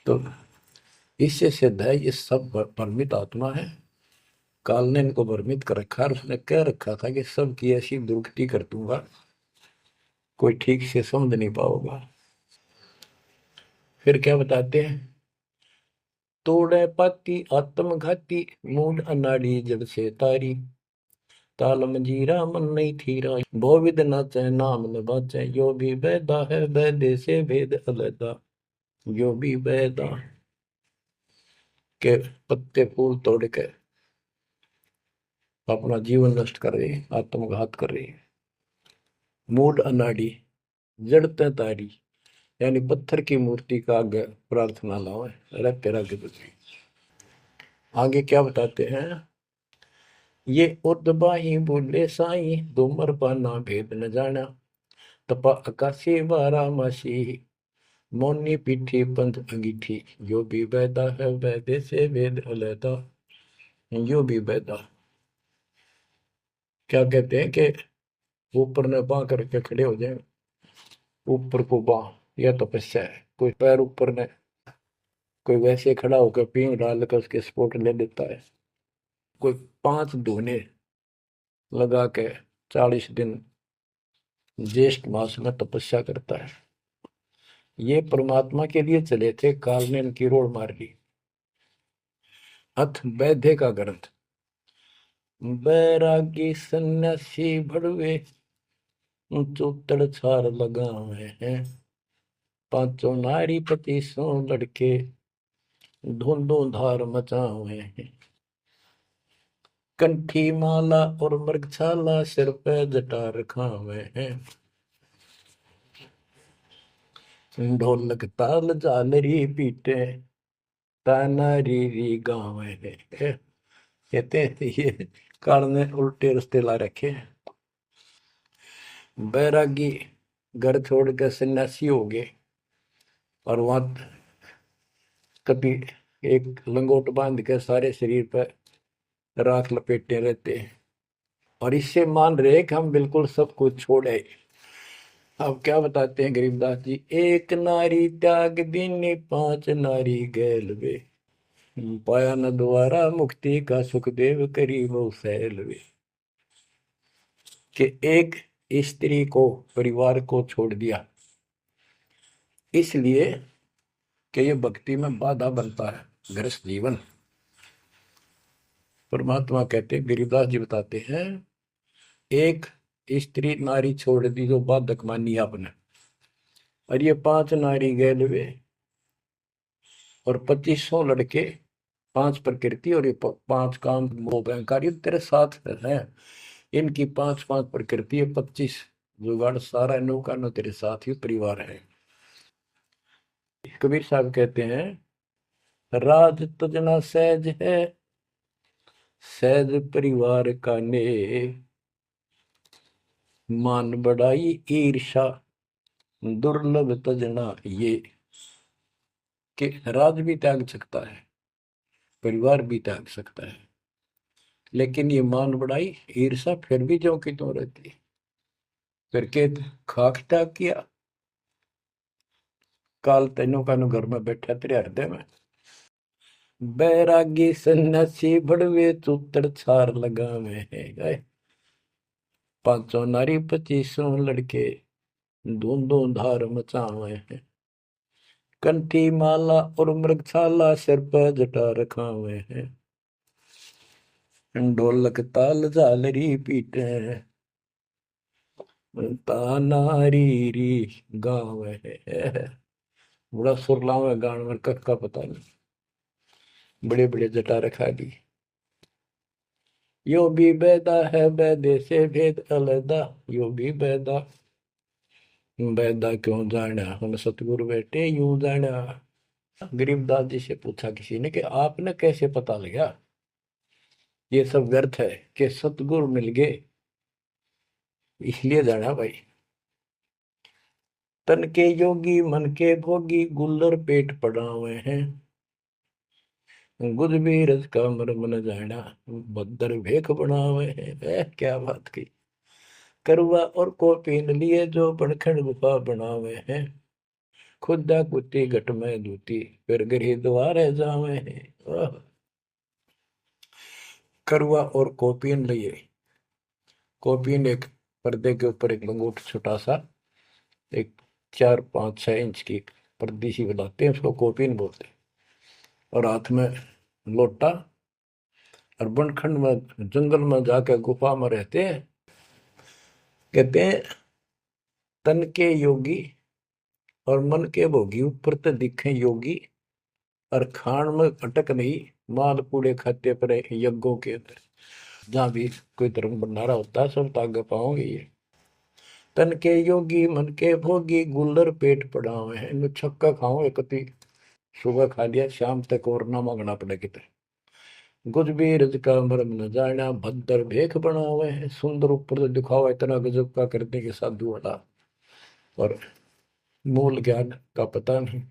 तो इससे सिद्ध है ये सब भ्रमित आत्मा है। काल ने इनको भ्रमित कर रखा, और उसने कह रखा था कि सबकी ऐसी दुर्गति कर दूंगा, कोई ठीक से समझ नहीं पाओगा। फिर क्या बताते हैं? तोड़े पाती आत्मघाती, मूड अनाड़ी जड़ से तारी। ताल मंजीरा मन नहीं थीरा, बहुविध नाचे नाम न बाचे। यो भी बैदा है बैदे से भेद अलहदा, यो भी बैदा। के पत्ते फूल तोड़ के अपना जीवन नष्ट कर रहे, आत्मघात कर रहे। मूड अनाड़ी जड़ते तारी, यानी पत्थर की मूर्ति का आगे प्रार्थना लाओ, रहते रह बच्चे। आगे क्या बताते हैं? ये उर्दबाही बोले साई, दोमर पाना भेद न जाना। तपा आकाशी बारा मासी, मौनी पीठी पंथ अंगीठी। यो भी बैदा है बैदे से भेद अलहदा, यो भी बैदा। क्या कहते हैं कि ऊपर ने बां करके खड़े हो जाए, ऊपर को बां, यह तपस्या है। कोई पैर ऊपर ने, कोई वैसे खड़ा होकर पींग डाल कर उसके स्पोर्ट ले देता है। कोई 5 धोने लगा के 40 दिन ज्येष्ठ मास में तपस्या करता है। ये परमात्मा के लिए चले थे, काल ने इनकी रोड मार ली। अथ वैद्य का ग्रंथ। बैरागी सन्यासी भड़वे, चौतड़ छार लगावे हैं। पांचों नारी पति सो लड़के, धुंधों धार मचावे हैं। कंठी माला और मृगछाला, सिर पे जटा रखावे हैं। ढोलक ताल झालरी पीटे, तानारी री गावे हैं। कहते हैं ये काल ने उल्टे रास्ते ला रखे हैं। बैरागी घर छोड़ के सन्यासी हो गए, और वहां कभी एक लंगोट बांध के सारे शरीर पर राख लपेटे रहते हैं, और इससे मान रहे कि हम बिल्कुल सब कुछ छोड़े। अब क्या बताते हैं गरीबदास जी? एक नारी त्याग दीनी, 5 नारी गैल वे। पाया न द्वारा मुक्ति का, सुखदेव करी वो सैल वे। कि एक स्त्री को, परिवार को छोड़ दिया, इसलिए कि ये भक्ति में बाधा बनता है गृहस्थ जीवन। परमात्मा कहते हैं, गिरिदास जी बताते हैं, एक स्त्री नारी छोड़ दी जो बाधक मानी आपने, और ये 5 नारी गैल वे, और 2500 लड़के, 5 प्रकृति, और ये 5 काम मोह अहंकार, ये तेरे साथ है। इनकी 5-5 प्रकृति है, 25 जुगाड़, सारा नौका नो तेरे साथ ही परिवार है। कबीर साहब कहते हैं, राज तुझना सहज है, सहज परिवार का ने, मान बढ़ाई ईर्षा दुर्लभ तजना ये। कि राज भी त्याग सकता है, परिवार भी त्याग सकता है, लेकिन ये मान बढ़ाई ईर्षा फिर भी जो कि तो रहती। फिर के खाक त्याग किया, काल तेनों का नु घर में बैठा तेरे हृदय में। बैरागी सन्यासी बड़वे चूतर छार लगावे है, 500 नारी 2500 लड़के, धूंधों धार मचावे हैं। कंठी माला और मृगशाला सिर पर जटा रखावे हैं, ढोलक ताल झालरी पीटे, तानारी री गाँव है। बड़ा सुरलाव है गान में, कख का पता नहीं, बड़े बड़े जटा रखा ली। यो भी बैदा है बैदे से भेद अलदा, यो भी बैदा, बैदा क्यों जाना हम सतगुरु बेटे यूं जाना। गरीबदास जी से पूछा किसी ने कि आपने कैसे पता लगा ये सब व्यर्थ है, कि सतगुरु मिल गए इसलिए जाना भाई। तन के योगी मन के भोगी, गुल्लर पेट पड़ा हुए हैं, गुज भी रज का मर्म न जाना, भद्र भेख बना हुए हैं। क्या बात की। करुआ और को पीन लिए जो बनखंड गुफा बना हुए हैं, खुदा कुत्ती घट में दूती, फिर गृह द्वार जावे हैं। करुआ और कोपीन लिए, कोपीन एक पर्दे के ऊपर एक लंगोट छोटा सा, एक 4-5-6 इंच की पर्दी सी बनाते हैं, उसको कोपीन बोलते हैं, और हाथ में लोटा, और बनखंड में जंगल में जाकर गुफा में रहते हैं। कहते हैं तन के योगी और मन के भोगी, ऊपर तो दिखे योगी, और खान में अटक नहीं, माल कूड़े खाते पर यज्ञों के अंदर, जहां भी कोई धर्म भंडारा होता है सब तागे पाओगे ये। तन के योगी मन के भोगी, गुल्लर पेट पड़ा हुए हैं, इनमें छक्का खाओ एक कति, सुबह खा लिया शाम तक और ना मांगना पड़े कितने। कुछ भी रज का मर्म न जाना, भद्र भेख बना हुए हैं, सुंदर ऊपर से दिखावा इतना गजब का करने के साधु वाला, और मूल ज्ञान का पता नहीं।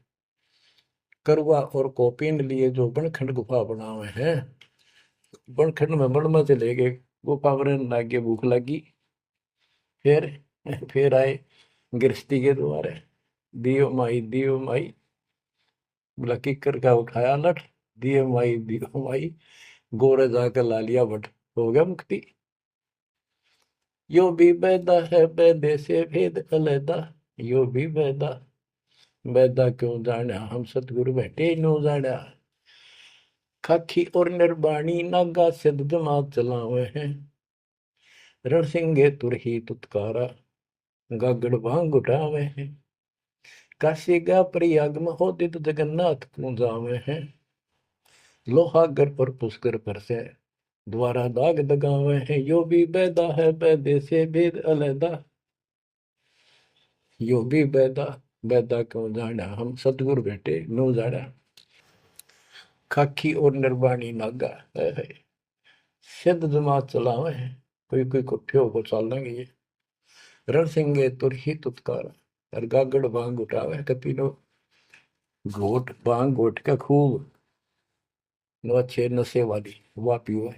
करुआ और कोपीन लिए जो बनखंड गुफा बना हुए हैं, बनखंड में बड़ मजे ले गए, गुफा में लागे भूख लगी, फिर फिर आए गृहस्थी के द्वारे, दियो माई, बोला किकर का उठाया लठ, दियो माई, गोरे जाकर ला लिया बट, हो गया मुक्ति। यो भी बैदा है बैदे से भेद अलैदा, यो भी बैदा, बैदा क्यों जाना हम सतगुरु बैठे नो जाना। खाखी और निर्वाणी नागा सिद्ध जमात चलावे हैं, रणसिंगे तुरही तुतकारा, गागड़ भांग उठावे हैं। काशी गा प्रयाग में होते तो जगन्नाथ क्यों जावे हैं, लोहागर पर पुष्कर पर से द्वारा दाग दगावे हैं। यो भी बैदा है बैदे से भेद अलैदा, यो भी बैदा, बैदा क्यों जाना हम सतगुरु बेटे नो जाना। खाकी और निर्वाणी नागा है, सिद्ध जमात चलावे हैं, कोई कोई कुठे को चल लेंगे ये। रण सिंगे तुर ही तुतकार, और गागड़ भांग उठावे कति नो, घोट भांग घोट का खूब नो अच्छे नशे वाली वा पीवे।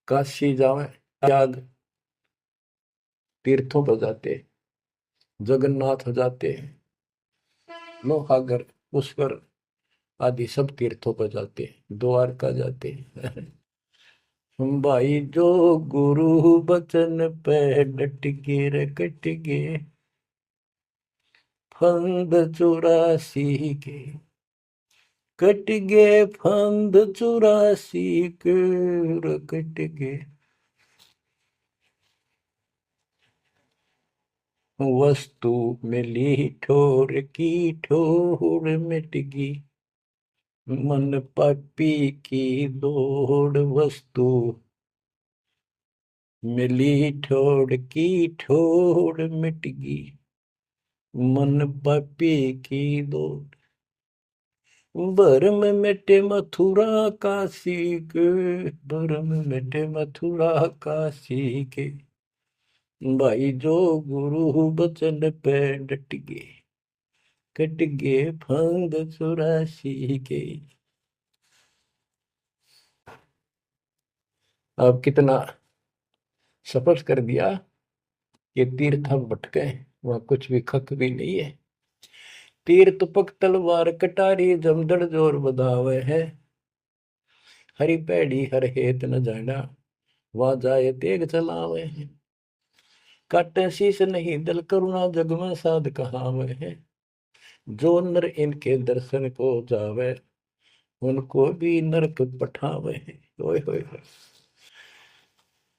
काशी जावे त्याग, तीर्थों पर जाते, जगन्नाथ हो जाते, लोहागर पुष्कर आदि सब तीर्थों पर जाते, द्वारका जाते। हम भाई जो गुरु बचन पे डट गे रे कट गे, फंद 84 के, कट गए फंद 84 के, कट गए। वस्तु मिली ठोर की, ठोर मिट गई। मन पापी की दौड़, वस्तु मिली ठोर की, ठोर मिट गई। मन पापी की दौड़, भरम मिटे मथुरा काशी के, भरम मिटे मथुरा काशी के। भाई जो गुरु बचन पे डट गए, कट गए फंद 84 के। अब कितना सफर कर दिया, ये तीर्थ हम भटके, वहां कुछ भी खक भी नहीं है। तीर तुपक तलवार कटारी, जमदड़ जोर बधावे है। हरी पैड़ी हर हेत न जाना, वहां जाए तेग चलावे है। काटे शीश नहीं दल करुणा, जग में साध कहावे है। जो नर इनके दर्शन को जावे, उनको भी नरक पठावे है। ओए होए होए।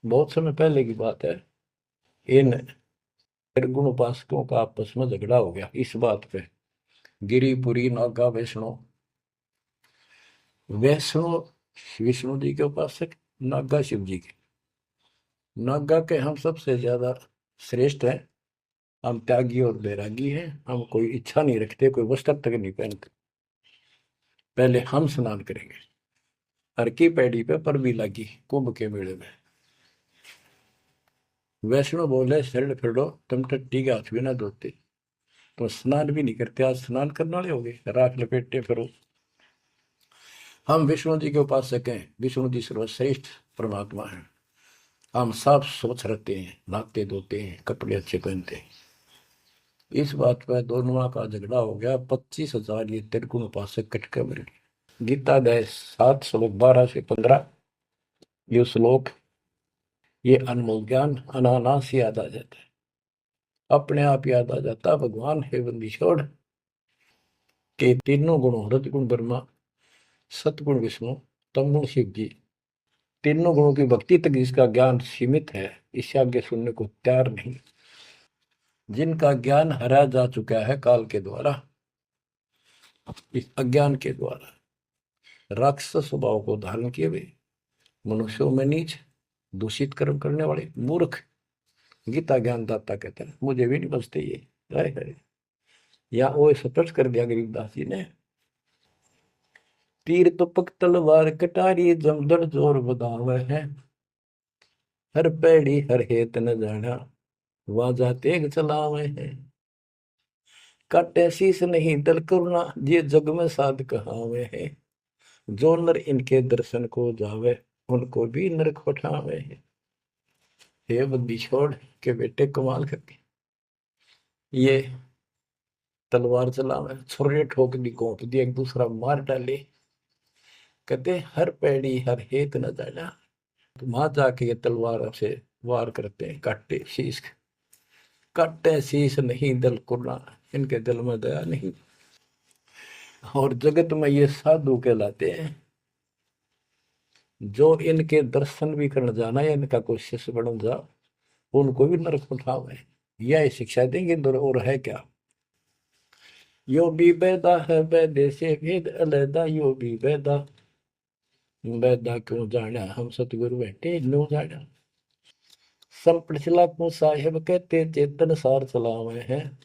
बहुत समय पहले की बात है। इन निर्गुण उपासकों का आपस में झगड़ा हो गया इस बात पे। गिरिपुरी नागा वैष्णो, वैष्णो विष्णु जी के उपासक, नागा शिव जी के। नागा के हम सबसे ज्यादा श्रेष्ठ हैं, हम त्यागी और बैरागी हैं, हम कोई इच्छा नहीं रखते, कोई वस्त्र तक नहीं पहनते। पहले हम स्नान करेंगे। हर की पैड़ी पे पर भी लगी कुंभ के मेले में। वैष्णो बोले शरण फिरो, तुम टट्टी के हाथ भी ना धोते, तो स्नान भी नहीं करते, आज स्नान करने वाले हो गए, राख लपेटते फिरो। हम विष्णु जी के उपासक हैं, विष्णु जी सर्वश्रेष्ठ परमात्मा है। हम साफ स्वच्छ रहते हैं, नहाते धोते हैं, कपड़े अच्छे पहनते हैं। इस बात पर दोनों का झगड़ा हो गया। 25,000 ये त्रिगुण उपासक कटके मर गए। गीता अध्याय 7 श्लोक 12 से 15 ये श्लोक, ये अनमोल ज्ञान अनायास याद आ जाता है, अपने आप याद आ जाता। भगवान हे बंदी छोड़ के तीनों गुणों, रजगुण ब्रह्मा, सतगुण विष्णु, तमगुण शिव जी, तीनों गुणों की भक्ति तक जिसका ज्ञान सीमित है, इससे आगे सुनने को तैयार नहीं। जिनका ज्ञान हरा जा चुका है काल के द्वारा, इस अज्ञान के द्वारा, राक्षस स्वभाव को धारण किए हुए, मनुष्यों में नीच, दूषित कर्म करने वाले मूर्ख, गीता ज्ञानदाता कहते हैं, मुझे भी नहीं बचते ये। हाय हाय। या वो स्पष्ट कर दिया गरीबदास जी ने। तीर तुपक तलवार कटारी, जमदड़ जोर बधावे है। हर पैड़ी हर हेत न जाना, वाजा तेग चलावे है। काटे शीस नहीं दल करुणा, ये जग में साध कहावे है। जो नर इनके दर्शन को जावे, उनको भी नरक पठावे है। हे बंदी छोड़ के बेटे कमाल करके ये तलवार चलावे, छुरे ठोक दी, घोंप दी, एक दूसरा मार डाले। कहते हर पैड़ी हर हेत न जाना, तो वहां जाके ये तलवार से वार करते हैं। काटे शीश, काटे शीश नहीं दल कुर्ना, इनके दिल में दया नहीं। और जगत में ये साधु कहलाते हैं, जो इनके दर्शन भी करने जाना या इनका कोई शिष्य बन जा, उनको भी नरक पठावे। यह शिक्षा देंगे और है क्या। यो भी बैदा है बैदे से भेद अलैदा, यो भी बैदा, बैदा क्यों जाना हम सतगुरु बैठे नो जाना। संपट चला को साहेब कहते, चेतन सार चलावे हैं।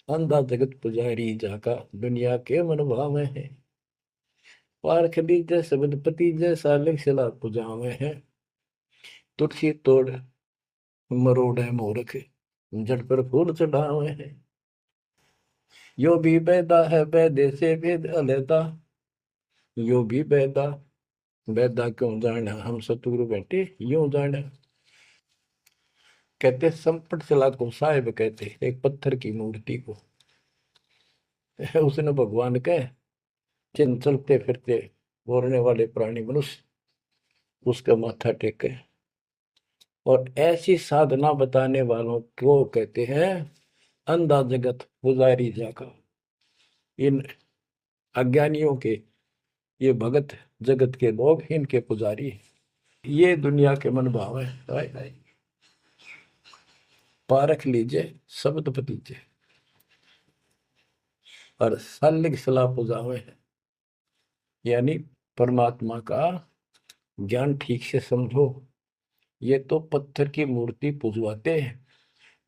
अंधा जगत पुजारी जाका, दुनिया के मन भावे हैं। पारख दीजे सबद पति जैसा, लिख सिला पुजावे हैं। तुलसी तोड़ मरोड़े मोरख, जड़ पर फूल चढ़ावे हैं। यो भी बैदा है बैदे से भेद अलैदा, यो भी बैदा, बैदा क्यों जाना हम सतगुरु बैठे यूं जाना। कहते संपट चला को साहेब कहते, एक पत्थर की मूर्ति को उसने भगवान कहे, चिन्ह चलते फिरते बोलने वाले प्राणी मनुष्य उसका माथा टेके। और ऐसी साधना बताने वालों को कहते हैं अंधा जगत पुजारी जाका। इन अज्ञानियों के ये भगत जगत के लोग इनके पुजारी हैं। ये दुनिया के मन भाव है। हाय हाय, पारख लीजिए शब्द पतीजे और सालिक सलाह पुजावे है। यानी परमात्मा का ज्ञान ठीक से समझो। ये तो पत्थर की मूर्ति पुजवाते हैं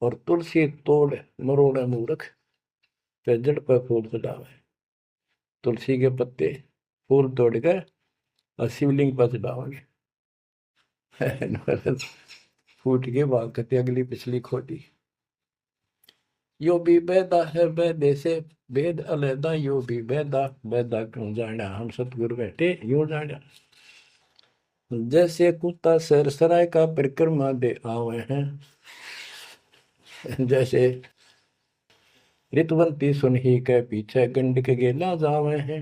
और तुलसी तोड़ मरोड़े मूर्ख पे जड़ पर फूल चढ़ावे। तुलसी के पत्ते फूल तोड़ कर और शिवलिंग पर चढ़ाओगे। फूट के भाग करते अगली पिछली खोटी। यो भी बेदा है बेदे से भेद अलैदा, यो भी बेदा बेदा क्यों जाना हम सतगुरु बैठे यूं जाना। जैसे कुत्ता सर सराय का परिक्रमा दे आवे हैं, जैसे ऋतुवंती सुनही के पीछे गंड के गेला जावे हैं।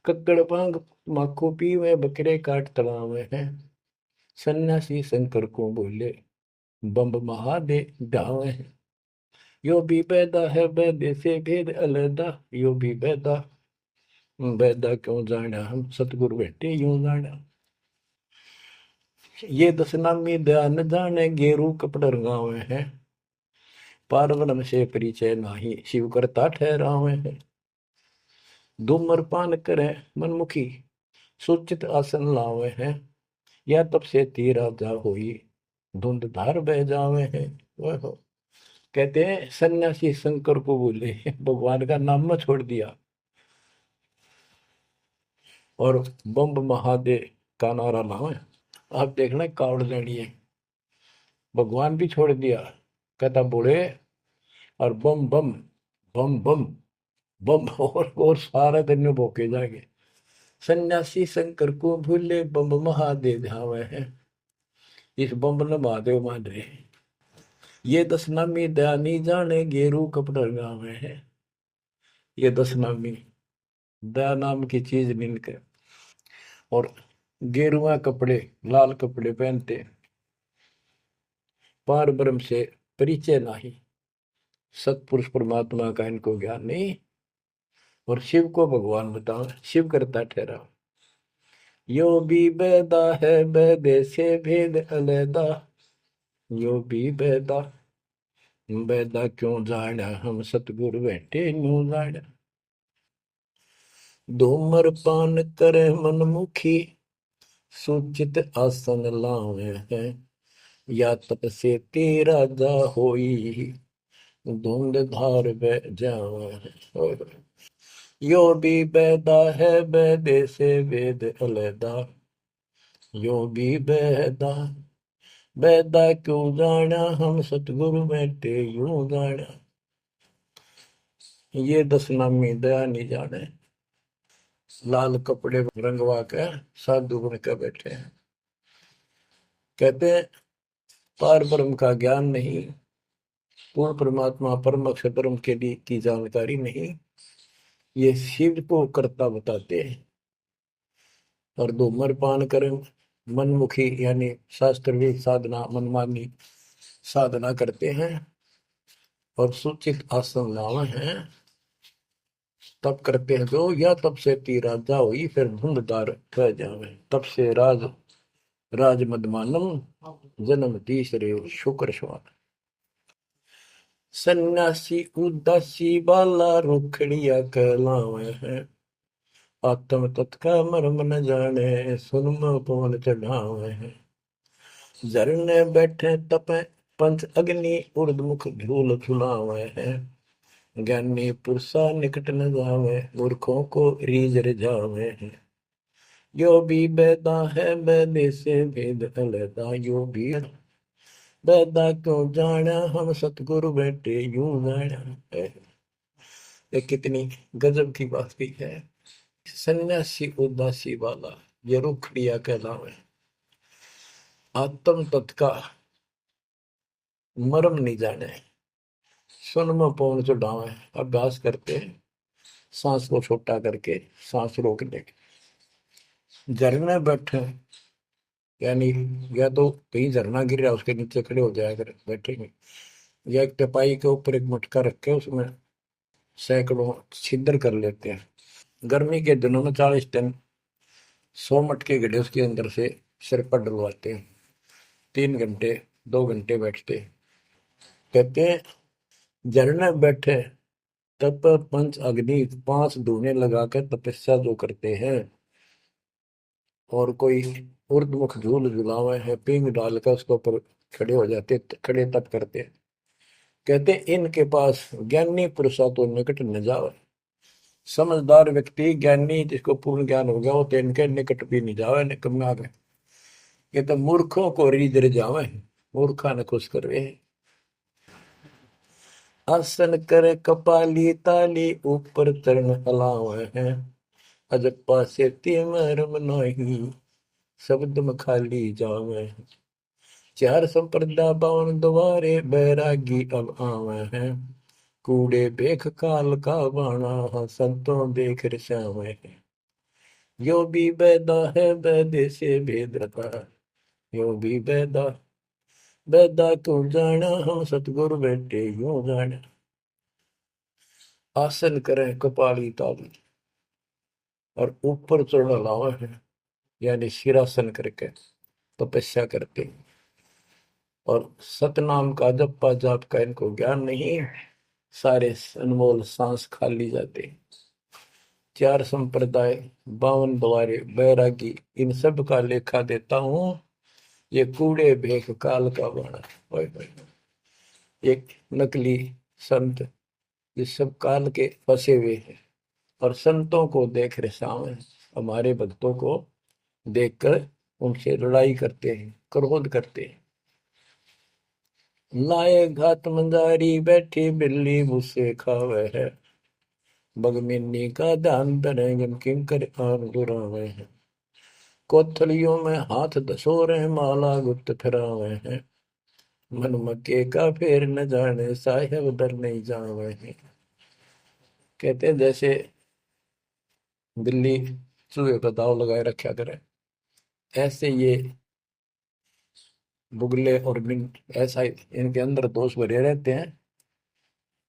कक्कड़ भांग माखो पीवे बकरे काट तलावे हैं। सन्यासी शंकर को बोले बम्ब महादे डावे हैं। यो भी बैदा है बैदे से भेद अलैदा, यो भी बैदा बैदा क्यों जाना हम सतगुरु बैठे यूं जाना। ये दशनामी ध्यान जाने गेरू कपड़ रंगावे हैं। पारब्रह्म से परिचय नाही शिव करता ठहरावे हैं। धूम्रपान करे मनमुखी सूचित आसन लावे हैं। या तब से तीरा जा हुई धुंध धार बह जावे हैं। ओहो। कहते हैं सन्यासी शंकर को बोले भगवान का नाम में छोड़ दिया और बम्ब महादेव का नारा लावे। आप देखना कावड़ लेनी है, भगवान भी छोड़ दिया, कहता बोले और बम बम बम बम बम और सारा दिन में भोके जाएंगे। सन्यासी शंकर को भूले बम महादेव धावे हैं। इस बम ने महादेव मान रहे हैं। ये दशनामी दयानी जाने गेरू कपड़े गावे हैं। ये दशनामी दया नाम की चीज मिलकर और गेरुआ कपड़े लाल कपड़े पहनते। पार ब्रह्म से परिचय नहीं, सतपुरुष परमात्मा का इनको ज्ञान नहीं और शिव को भगवान बताओ शिव करता ठहरा। यो भी बैदा है बैदे से भेद अलैदा, यो भी बैदा बैदा क्यों जाना हम सतगुरु बैठे न्यू जाना। धूमर पान करे मनमुखी सूचित आसन लावे हैं। या तप से तेरा जा होई धुंध धार बह जावे हैं। यो भी बैदा है बैदे से वेद अलैदा, यो भी बैदा बैदा क्यों जाना हम सतगुरु बैठे यूं जाना। ये दशनामी दया नहीं जाने, लाल कपड़े रंगवा के साधु बन के बैठे हैं। कहते हैं पार ब्रह्म का ज्ञान नहीं, पूर्ण परमात्मा परम अक्षर ब्रह्म के लिए की जानकारी नहीं, ये शिव को करता बताते हैं। और धूम्रपान करें मनमुखी यानी शास्त्र साधना मनमानी साधना करते हैं और सूचित आसन लावे हैं। तब करते हैं जो या तब से तीरा जा हुई फिर धुंधदार रह जावे। तब से राज मदमानम जन्म तीसरे शुक्र श्वान। सन्यासी उदासी बाला रुखड़िया कहलावे हैं। आत्म तत्का मर्म न जाने सुनम पवन चढ़ावे हैं। झरने बैठे तपे पंच अग्नि उर्दमुख धूल झुलावे हैं। ज्ञानी पुरुषा निकट न जावे मूर्खों को रीझ रिझावे हैं। यो भी बैदा है बैदे से भेद अलैदा, यो भी बैदा क्यों जाना हम सतगुरु बैठे यूं जाना। ये कितनी गजब की बात भी है। सन्यासी उदासी वाला ये रुखड़िया कहलावे। आत्म तत्का मर्म नहीं जाने सुन में पवन चढ़ावे। अभ्यास करते हैं सांस को छोटा करके सांस रोकने के। झरने बैठे यानी या तो कहीं झरना गिर रहा है उसके नीचे खड़े हो जाया कर बैठेंगे, या एक टिपाई के ऊपर एक मटका रख के उसमें सैकड़ों छिद्र कर लेते हैं। गर्मी के दिनों में 40 दिन 100 मटके गड्ढे उसके अंदर से सिर पर डलवाते हैं। 3 घंटे 2 घंटे बैठते हैं। कहते हैं झरने बैठे तप पंच अग्नि 5 धूने लगाकर तपस्या जो करते हैं, और कोई उर्दमुख झूल झुलावे है पींग डालकर उसके ऊपर खड़े हो जाते, खड़े तप करते हैं। कहते हैं इनके पास ज्ञानी पुरुषा तो निकट न जावे। समझदार व्यक्ति ज्ञानी जिसको पूर्ण ज्ञान हो गया वो तो इनके निकट भी नहीं जावे, निकम्मा गए। ये तो मूर्खों को रिजर जावे, मूर्खा ने खुश कर रहे हैं। आसन करे कपाली ताली ऊपर तरण हलावे हैं। अजप्पा से मरम नहीं शब्द में खाली जावे। चार संप्रदा बावन द्वारे बैरागी अब आवे हैं। कूड़े बेख काल का बाणा संतों देख रसावे हैं। यो भी बैदा है बैदे से भेद रखा। यो भी बैदा बैदा क्यों जाना हम सतगुरु बैठे यूं जाना। आसन करें कपाली ताली और ऊपर चढ़ लावा है, यानी सिरासन करके तपस्या करते हैं। और सतनाम का जप्पा जाप का इनको ज्ञान नहीं है, सारे अनमोल सांस खाली जाते। चार संप्रदाय 52 द्वारे बैरागी इन सब का लेखा देता हूं। ये कूड़े भेख काल का बाणा। एक नकली संत ये सब काल के फंसे हुए हैं और संतों को देख रहे सामने, हमारे भक्तों को देखकर उनसे लड़ाई करते हैं, क्रोध करते हैं। लाए घात मंदारी बैठी बिल्ली मुझसे खावे है। बगमिनी का दान धरे किंकर आन दुरावे हैं। कोथलियों में हाथ धसोरे माला गुप्त फिरावे हैं। मन मक्के का फेर न जाने साहेब दर नहीं जावे हैं। कहते हैं जैसे बिल्ली चूहे का दाव लगाए रखा करे, ऐसे ये बुगले और मिंट ऐसा इनके अंदर दोष भरे रहते हैं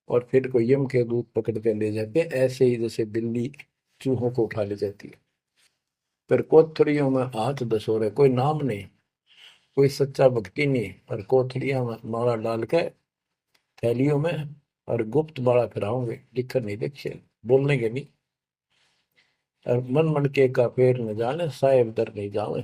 और फिर को यम के दूत पकड़ के ले जाते हैं, ऐसे ही जैसे बिल्ली चूहों को उठा ले जाती है। फिर कोथड़ियों में हाथ धसोरे, कोई नाम नहीं, कोई सच्चा भक्ति नहीं, और कोथड़ियां में माला डाल के थैलियों में और गुप्त माला फिराओगे, लिखकर नहीं देखे, बोलने के नहीं। और मन मन के का पेड़ न जाने साहेब दर नहीं जावे।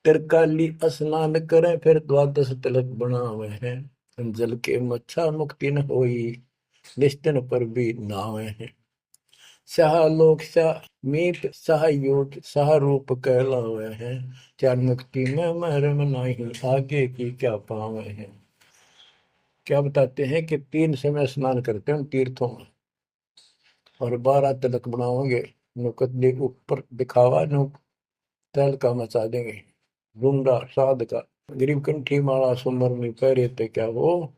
तिरकाली स्नान करें फिर द्वादश तिलक बनावे हैं। जल के मच्छा मुक्ति न होई निश्चन पर भी नावे हैं। सहालोक मीत सहयोग सहरूप कहलावे हैं। चार मुक्ति में मरम नहीं आगे की क्या पावे हैं। क्या बताते हैं कि 3 समय स्नान करते हैं तीर्थों में और 12 तिलक बनाओगे, नुकदली ऊपर दिखावा नु तैल का मचा देंगे। ढूंढा साध का गरीब कंठी माला सुमर में पैरे ते क्या वो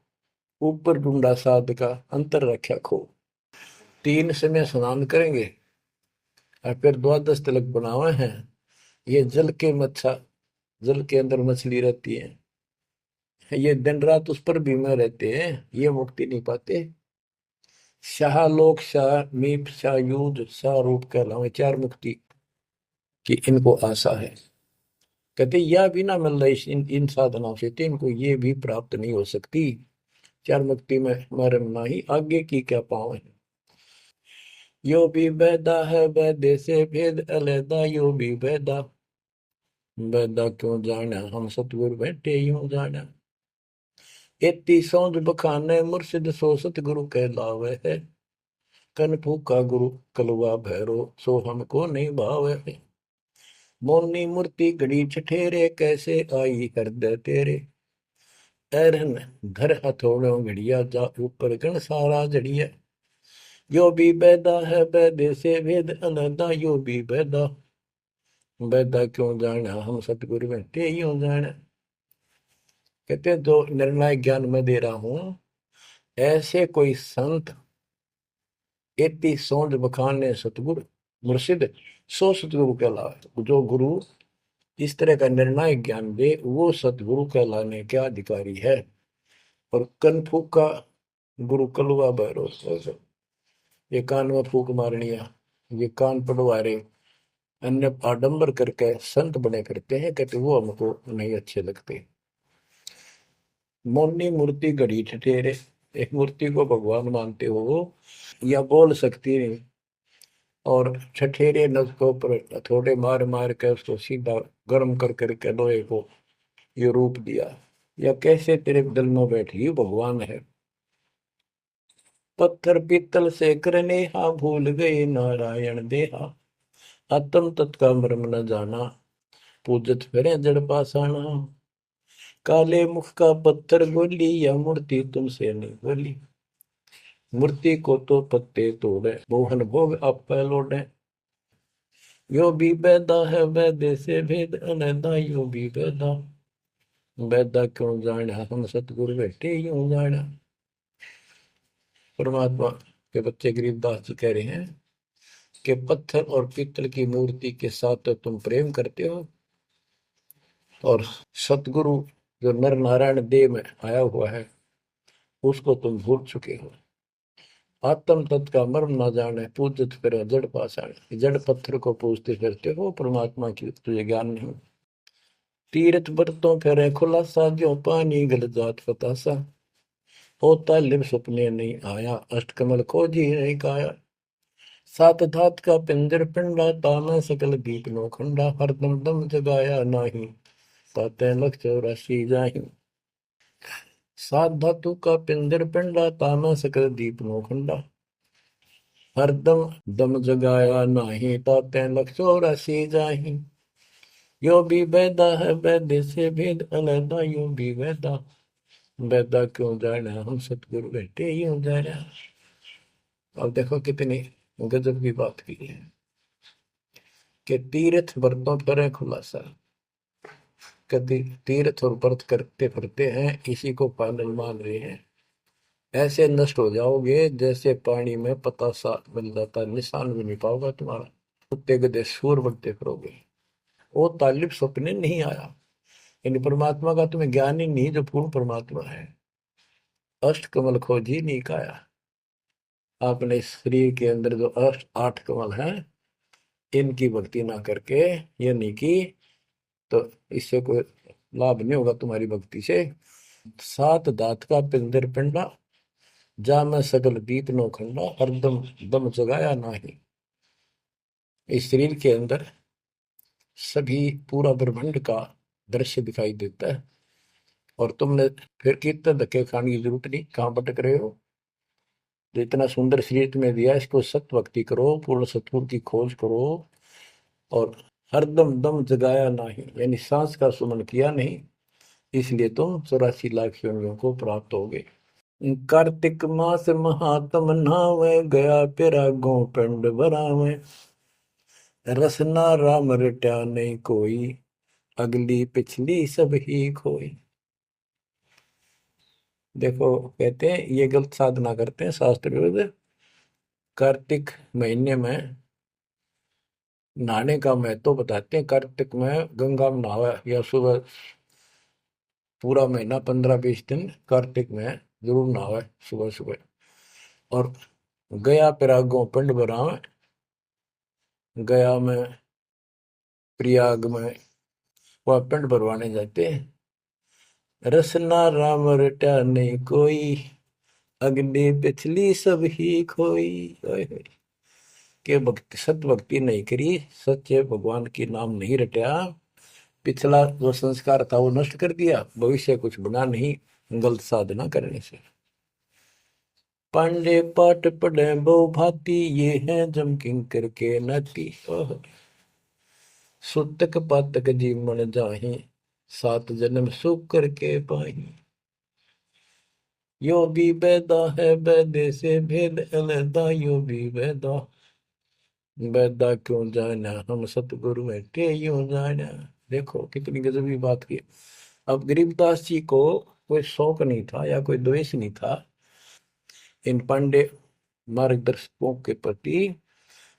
ऊपर ढूंढा साध का अंतर रख्या खो। 3 समय स्नान करेंगे और फिर द्वादश तिलक बनावे हैं। ये जल के मच्छा, जल के अंदर मछली रहती है, ये दिन रात उस पर बीमा रहते हैं, ये मुक्ति नहीं पाते। शाहलोक शाह मीप शाह युद्ध शाह रूप कहलावे, 4 मुक्ति की इनको आशा है। कहते यह भी ना मिल रही इन साधनाओं से तो इनको ये भी प्राप्त नहीं हो सकती। 4 मुक्ति में मरम नहीं आगे की क्या पावे। यो भी बैदा है बैदे से भेद अलैदा, यो भी बैदा बैदा क्यों जाना हम सतगुरु बैठे यूं जाना। एती सौंद बखाने मुर्शिद सो सतगुरु कहलावे है। कन फूका गुरु कलवा भैरो सो हमको नहीं भावे है। मोनी मूर्ति घड़ी ठठेरे कैसे आई हृदय तेरे। ऐरन घर हथौड़ों घड़िया जा ऊपर गण सारा जड़िया। यो भी बैदा है बैदे से भेद अलैदा, यो भी बैदा बैदा क्यों जाना हम सतगुरु बैठे यूं जाना। कहते जो निर्णायक ज्ञान में दे रहा हूं, ऐसे कोई संत एती सोच बखाने सतगुरु मुर्शिद सो सतगुरु कहलावे। जो गुरु इस तरह का निर्णायक ज्ञान दे, वो सतगुरु कहलाने के अधिकारी है। और कनफू का गुरु कलुआ भैरव, ये कान में फूक मारनिया, ये कान पड़वा रहे, अन्य आडंबर करके संत बने करते हैं, कहते वो हमको नहीं अच्छे लगते। मौनी मूर्ति घड़ी ठठेरे, एक मूर्ति को भगवान मानते हो या बोल सकती नहीं, और ठठेरे न उसको पर थोड़े मार मार के उसको सीधा गर्म कर करके लोहे को ये रूप दिया। या कैसे तेरे दिल में बैठी भगवान है। पत्थर पीतल से करने हा, भूल गए नारायण देहा, आत्म तत्का मर्म न जाना, पूजत फिरे जड़ पासाना। काले मुख का पत्थर बोली, या मूर्ति तुमसे नहीं बोली, मूर्ति को तो पत्ते तोड़े, मोहन भोग आप लौटे। यो भी बैदा है वैदे से भेद अनैदा, यो भी बैदा, बैदा क्यों जाना हम सतगुरु बैठे यूं जाना। परमात्मा के बच्चे गरीबदास जी कह रहे हैं कि पत्थर और पीतल की मूर्ति के साथ तो तुम प्रेम करते हो, और सतगुरु जो नर नारायण देव में आया हुआ है उसको तुम भूल चुके हो। आत्म तत्व का मर्म ना जाने, पूजत फिर जड़ पाषाण, जड़ पत्थर को पूजते फिरते हो, परमात्मा की तुझे ज्ञान नहीं। तीर्थ बरतों फिरे खुलासा, जो पानी गल जात फतासा, होता लिव सपने नहीं आया, अष्टकमल खोजी नहीं काया। सात धात का पिंजर पिंडा, ताना सकल दीप नो खंडा, हरदम दम जगाया नाही, ताते लख चौरासी जाही। सात धातु का पिंजर पिंडा, ताना सकल दीप नो खंडा, हरदम दम जगाया नाही, ताते लख चौरासी जाही। यो भी बैदा है वैद्य से भेद अलैदा, यो भी बैदा, बैदा क्यों जाना हम सतगुरु बैठे यूं जाना। अब देखो कितनी गजब की बात की है कि तीर्थ व्रतों पर खुलासा, कभी तीर्थ और व्रत करते फिरते हैं, इसी को पालन मान रहे हैं। ऐसे नष्ट हो जाओगे जैसे पानी में पतासा मिल जाता, निशान भी नहीं पाओगे तुम्हारा, कुत्ते गधे सूर बनते फिरोगे। वो तालिब सपने नहीं आया, यानी परमात्मा का तुम्हें ज्ञान ही नहीं जो पूर्ण परमात्मा है। अष्ट कमल खोजी नहीं काया, आपने शरीर के अंदर जो अष्ट आठ कमल हैं इनकी भक्ति ना करके ये नहीं की, तो इससे कोई लाभ नहीं होगा तुम्हारी भक्ति से। सात दात का पिंदर पिंडा, जा मैं सकल दीप नो खंडा, हरदम दम जगाया नाही। इस शरीर के अंदर सभी पूरा ब्रह्मांड का दृश्य दिखाई देता है, और तुमने फिर कीर्तन धक्के खाने की जरूरत नहीं, कहाँ भटक रहे हो। जो इतना सुंदर शरीर तुम्हें दिया, इसको सत्य भक्ति करो, पूर्ण सतगुरु की खोज करो, और हरदम दम जगाया नहीं, यानी सांस का सुमन किया नहीं, इसलिए तुम 84 लाख योनियों को प्राप्त होगे। कार्तिक मास महात्म नहावे, गया पिरागो पिंड भरावे, रसना राम रट्या नहीं कोई, अगली पिछली सब ही खोई। देखो कहते हैं ये गलत साधना करते हैं शास्त्र विरुद्ध। कार्तिक महीने में नहाने का महत्व बताते हैं। कार्तिक में गंगा में नहावा, या सुबह पूरा महीना 15-20 दिन कार्तिक में जरूर नहावा सुबह सुबह। और गया पिरागो पिंड भरावे, गया में प्रयाग में वह पिंड भरवाने जाते हैं। रसना राम रटा नहीं कोई, अगली पिछली सब ही खोई। के भक्ति सत भक्ति नहीं करी, सच्चे भगवान की नाम नहीं रटा, पिछला जो संस्कार था वो नष्ट कर दिया, भविष्य कुछ बना नहीं गलत साधना करने से। पांडे पाठ पढ़े बहु भांति, ये है जम किंकर के नाती। सुतक पातक जीवन जाहि, सात जन्म सुख करके पाही। यो भी बैदा है बैदे से भेद अलैदा, यो भी बैदा, बैदा क्यों जाना हम सतगुरु बैठे यूं जाना। देखो कितनी गजबी बात की। अब गरीबदास जी को कोई शौक नहीं था या कोई द्वेष नहीं था इन पांडे मार्गदर्शकों के प्रति।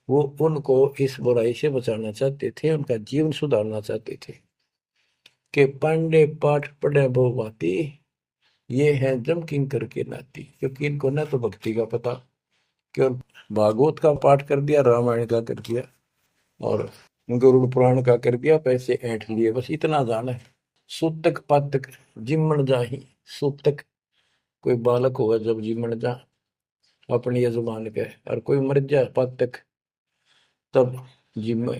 वो उनको इस बुराई से बचाना चाहते थे, उनका जीवन सुधारना चाहते थे। के पांडे पाठ पढ़े बहु भांति, ये है जम किंकर के नाती। क्योंकि इनको न तो भक्ति का पता, केवल भागवत का पाठ कर दिया, रामायण का कर दिया और गरुड़ पुराण का कर दिया, पैसे ऐंठ लिए, बस इतना जाना है। सूतक पातक जिमण जाही, सूतक कोई बालक होगा जब जिमण जा अपनी यजमान के, और कोई मर जाए पातक तब जिम।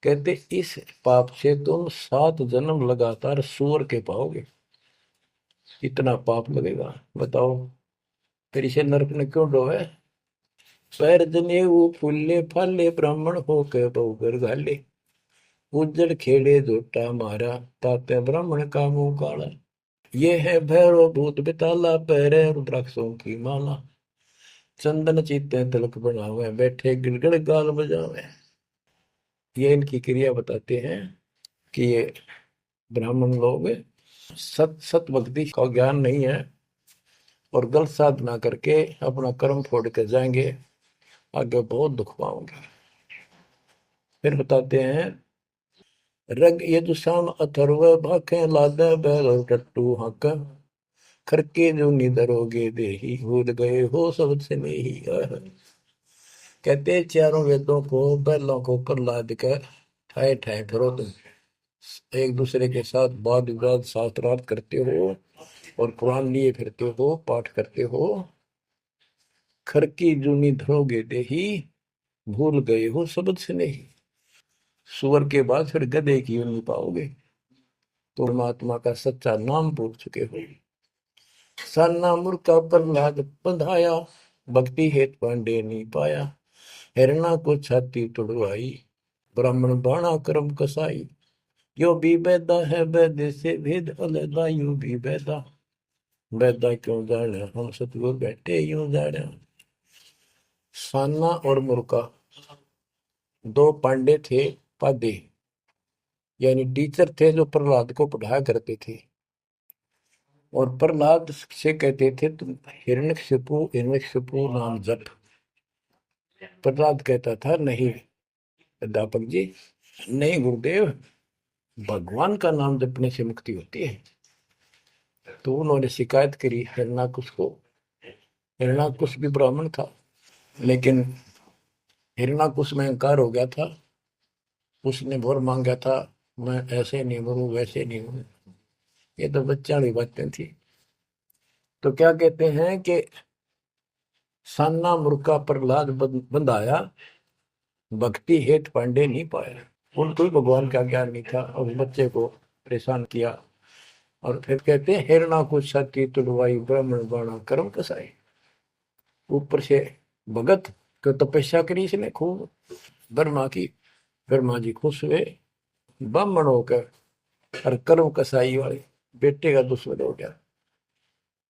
कहते इस पाप से तुम 7 जन्म लगातार सूअर के पाओगे, इतना पाप लगेगा। बताओ फिर इसे नरक में क्यों डोवे। पैर जने वो फूले फाले, ब्राह्मण हो के बहुगर घाले, उज्जड़ खेड़े झोटा मारा, ताते ब्राह्मण का मुंह काला। ये है भैरव भूत बिताला, पैरे रुद्राक्षों की माला, चंदन चीते तिलक बनावे, बैठे गिड़गड़ गाल बजावे। ये इनकी क्रिया बताते हैं कि ये ब्राह्मण लोग सत भक्ति का ज्ञान नहीं है और गलत साधना करके अपना कर्म फोड़ के जाएंगे, आगे बहुत दुख पाओगे। फिर बताते हैं रग यजुषाम अथर्व भाखे लादे बैल टट्टू हक, खरके जो निधरोगे देही, भूल गए हो सबसे नहीं। कहते चारों वेदों को बैलों को ऊपर लाद कर ठाए ठाए फिरो तुम, एक दूसरे के साथ वाद विवाद शास्त्रार्थ करते हो और कुरान लिए फिरते हो, पाठ करते हो। खरकी जूनी धरोगे देही, भूल गए हो शब्द से नहीं। सुअर के बाद फिर गधे की यूं पाओगे, तो परमात्मा का सच्चा नाम भूल चुके हो। साना मुर्का प्रहलाद बंधाया, भक्ति हेत पांडे नहीं पाया, हिरणा को छाती तुड़वाई, ब्राह्मण बाणा कर्म कसाई। यो भी बैदा है बैदे से भेद अलगा, यूं भी बैदा बैदा क्यों जाने, हम सतगुर बैठे यूं जाने। साना और मुर्का 2 पांडे थे, पादे यानी टीचर थे, जो प्रहलाद को पढ़ाया करते थे। और प्रहलाद से कहते थे तुम हिरण्यकशिपु नाम जप। प्रहलाद कहता था नहीं अध्यापक जी, नहीं गुरुदेव, भगवान का नाम जपने से मुक्ति होती है। तो उन्होंने शिकायत करी हिरणाकुश को। हिरणाकुश भी ब्राह्मण था, लेकिन हिरणाकुश में अहंकार हो गया था। उसने भोर मांगा था, मैं ऐसे नहीं मरूं वैसे नहीं मरूं। ये तो बच्चा वाली बातें थी। तो क्या कहते हैं कि साना मुर्का प्रहलाद बंधाया, भक्ति हेत पांडे नहीं पाया। उनको ही भगवान का ज्ञान नहीं था और बच्चे को परेशान किया। और फिर कहते हैं हिरणा को छाती तुड़वाई, ब्राह्मण बाणा कर्म कसाई। ऊपर से भगत को तपस्या करी इसने खूब ब्रह्मा की, ब्रह्मा जी खुश हुए, ब्राह्मण होकर और कर्म कसाई वाले बेटे का दुश्मन हो गया।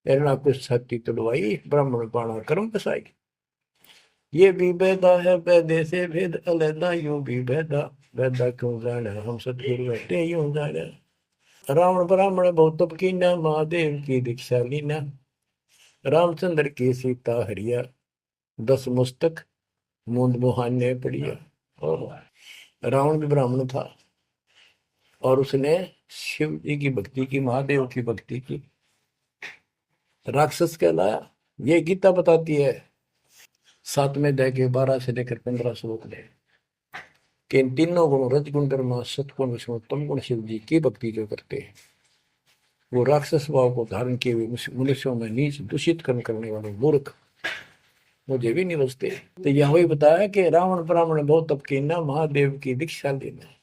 हिरणा को छाती तुड़वाई, ब्राह्मण बाणा कर्म कसाई। ये भी बैदा है बैदे से भेद अलैदा, यूं भी बैदा बैदा क्यों जाने, हम सतगुरु बैठे यूं जाने। रावण ब्राह्मण बहुत तप कीना, महादेव की दीक्षा लीना, रामचंद्र की सीता हरिया, 10 मुस्तक मूंद मुहाने पड़िया। और रावण भी ब्राह्मण था और उसने शिव जी की भक्ति की, महादेव की भक्ति की, राक्षस कहलाया। ये गीता बताती है 7वें अध्याय के 12 से लेकर 15 श्लोक में कि इन तीनों गुणों रजगुण ब्रह्मा सतगुण विष्णु तम गुण शिव जी की भक्ति जो करते हैं, वो राक्षस भाव को धारण किए हुए मनुष्यों में नीच दूषित कर्म करने वाले मूर्ख मुझे भी नहीं बचते। तो यह वही बताया कि रावण ब्राह्मण बहुत तप कीना, महादेव की दीक्षा लेना,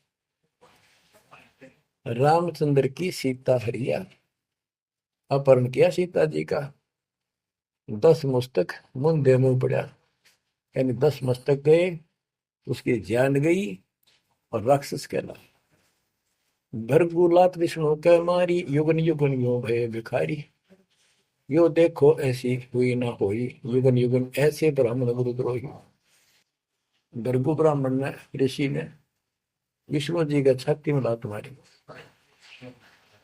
रामचंद्र की सीता हरिया, अपहरण किया सीता जी का, 10 मस्तक मुंदे मुंह पड़ा, यानी 10 मस्तक गए, उसकी जान गई और राक्षस कहला। भरगुलात विष्णु कह मारी, युगन युगन यो भय भिखारी, यो देखो ऐसी हुई ना होई, युगन युगन ऐसे ब्राह्मण गुरुद्रोही। भृगु ब्राह्मण ने, ऋषि ने विष्णु जी का छाती में लात मारी,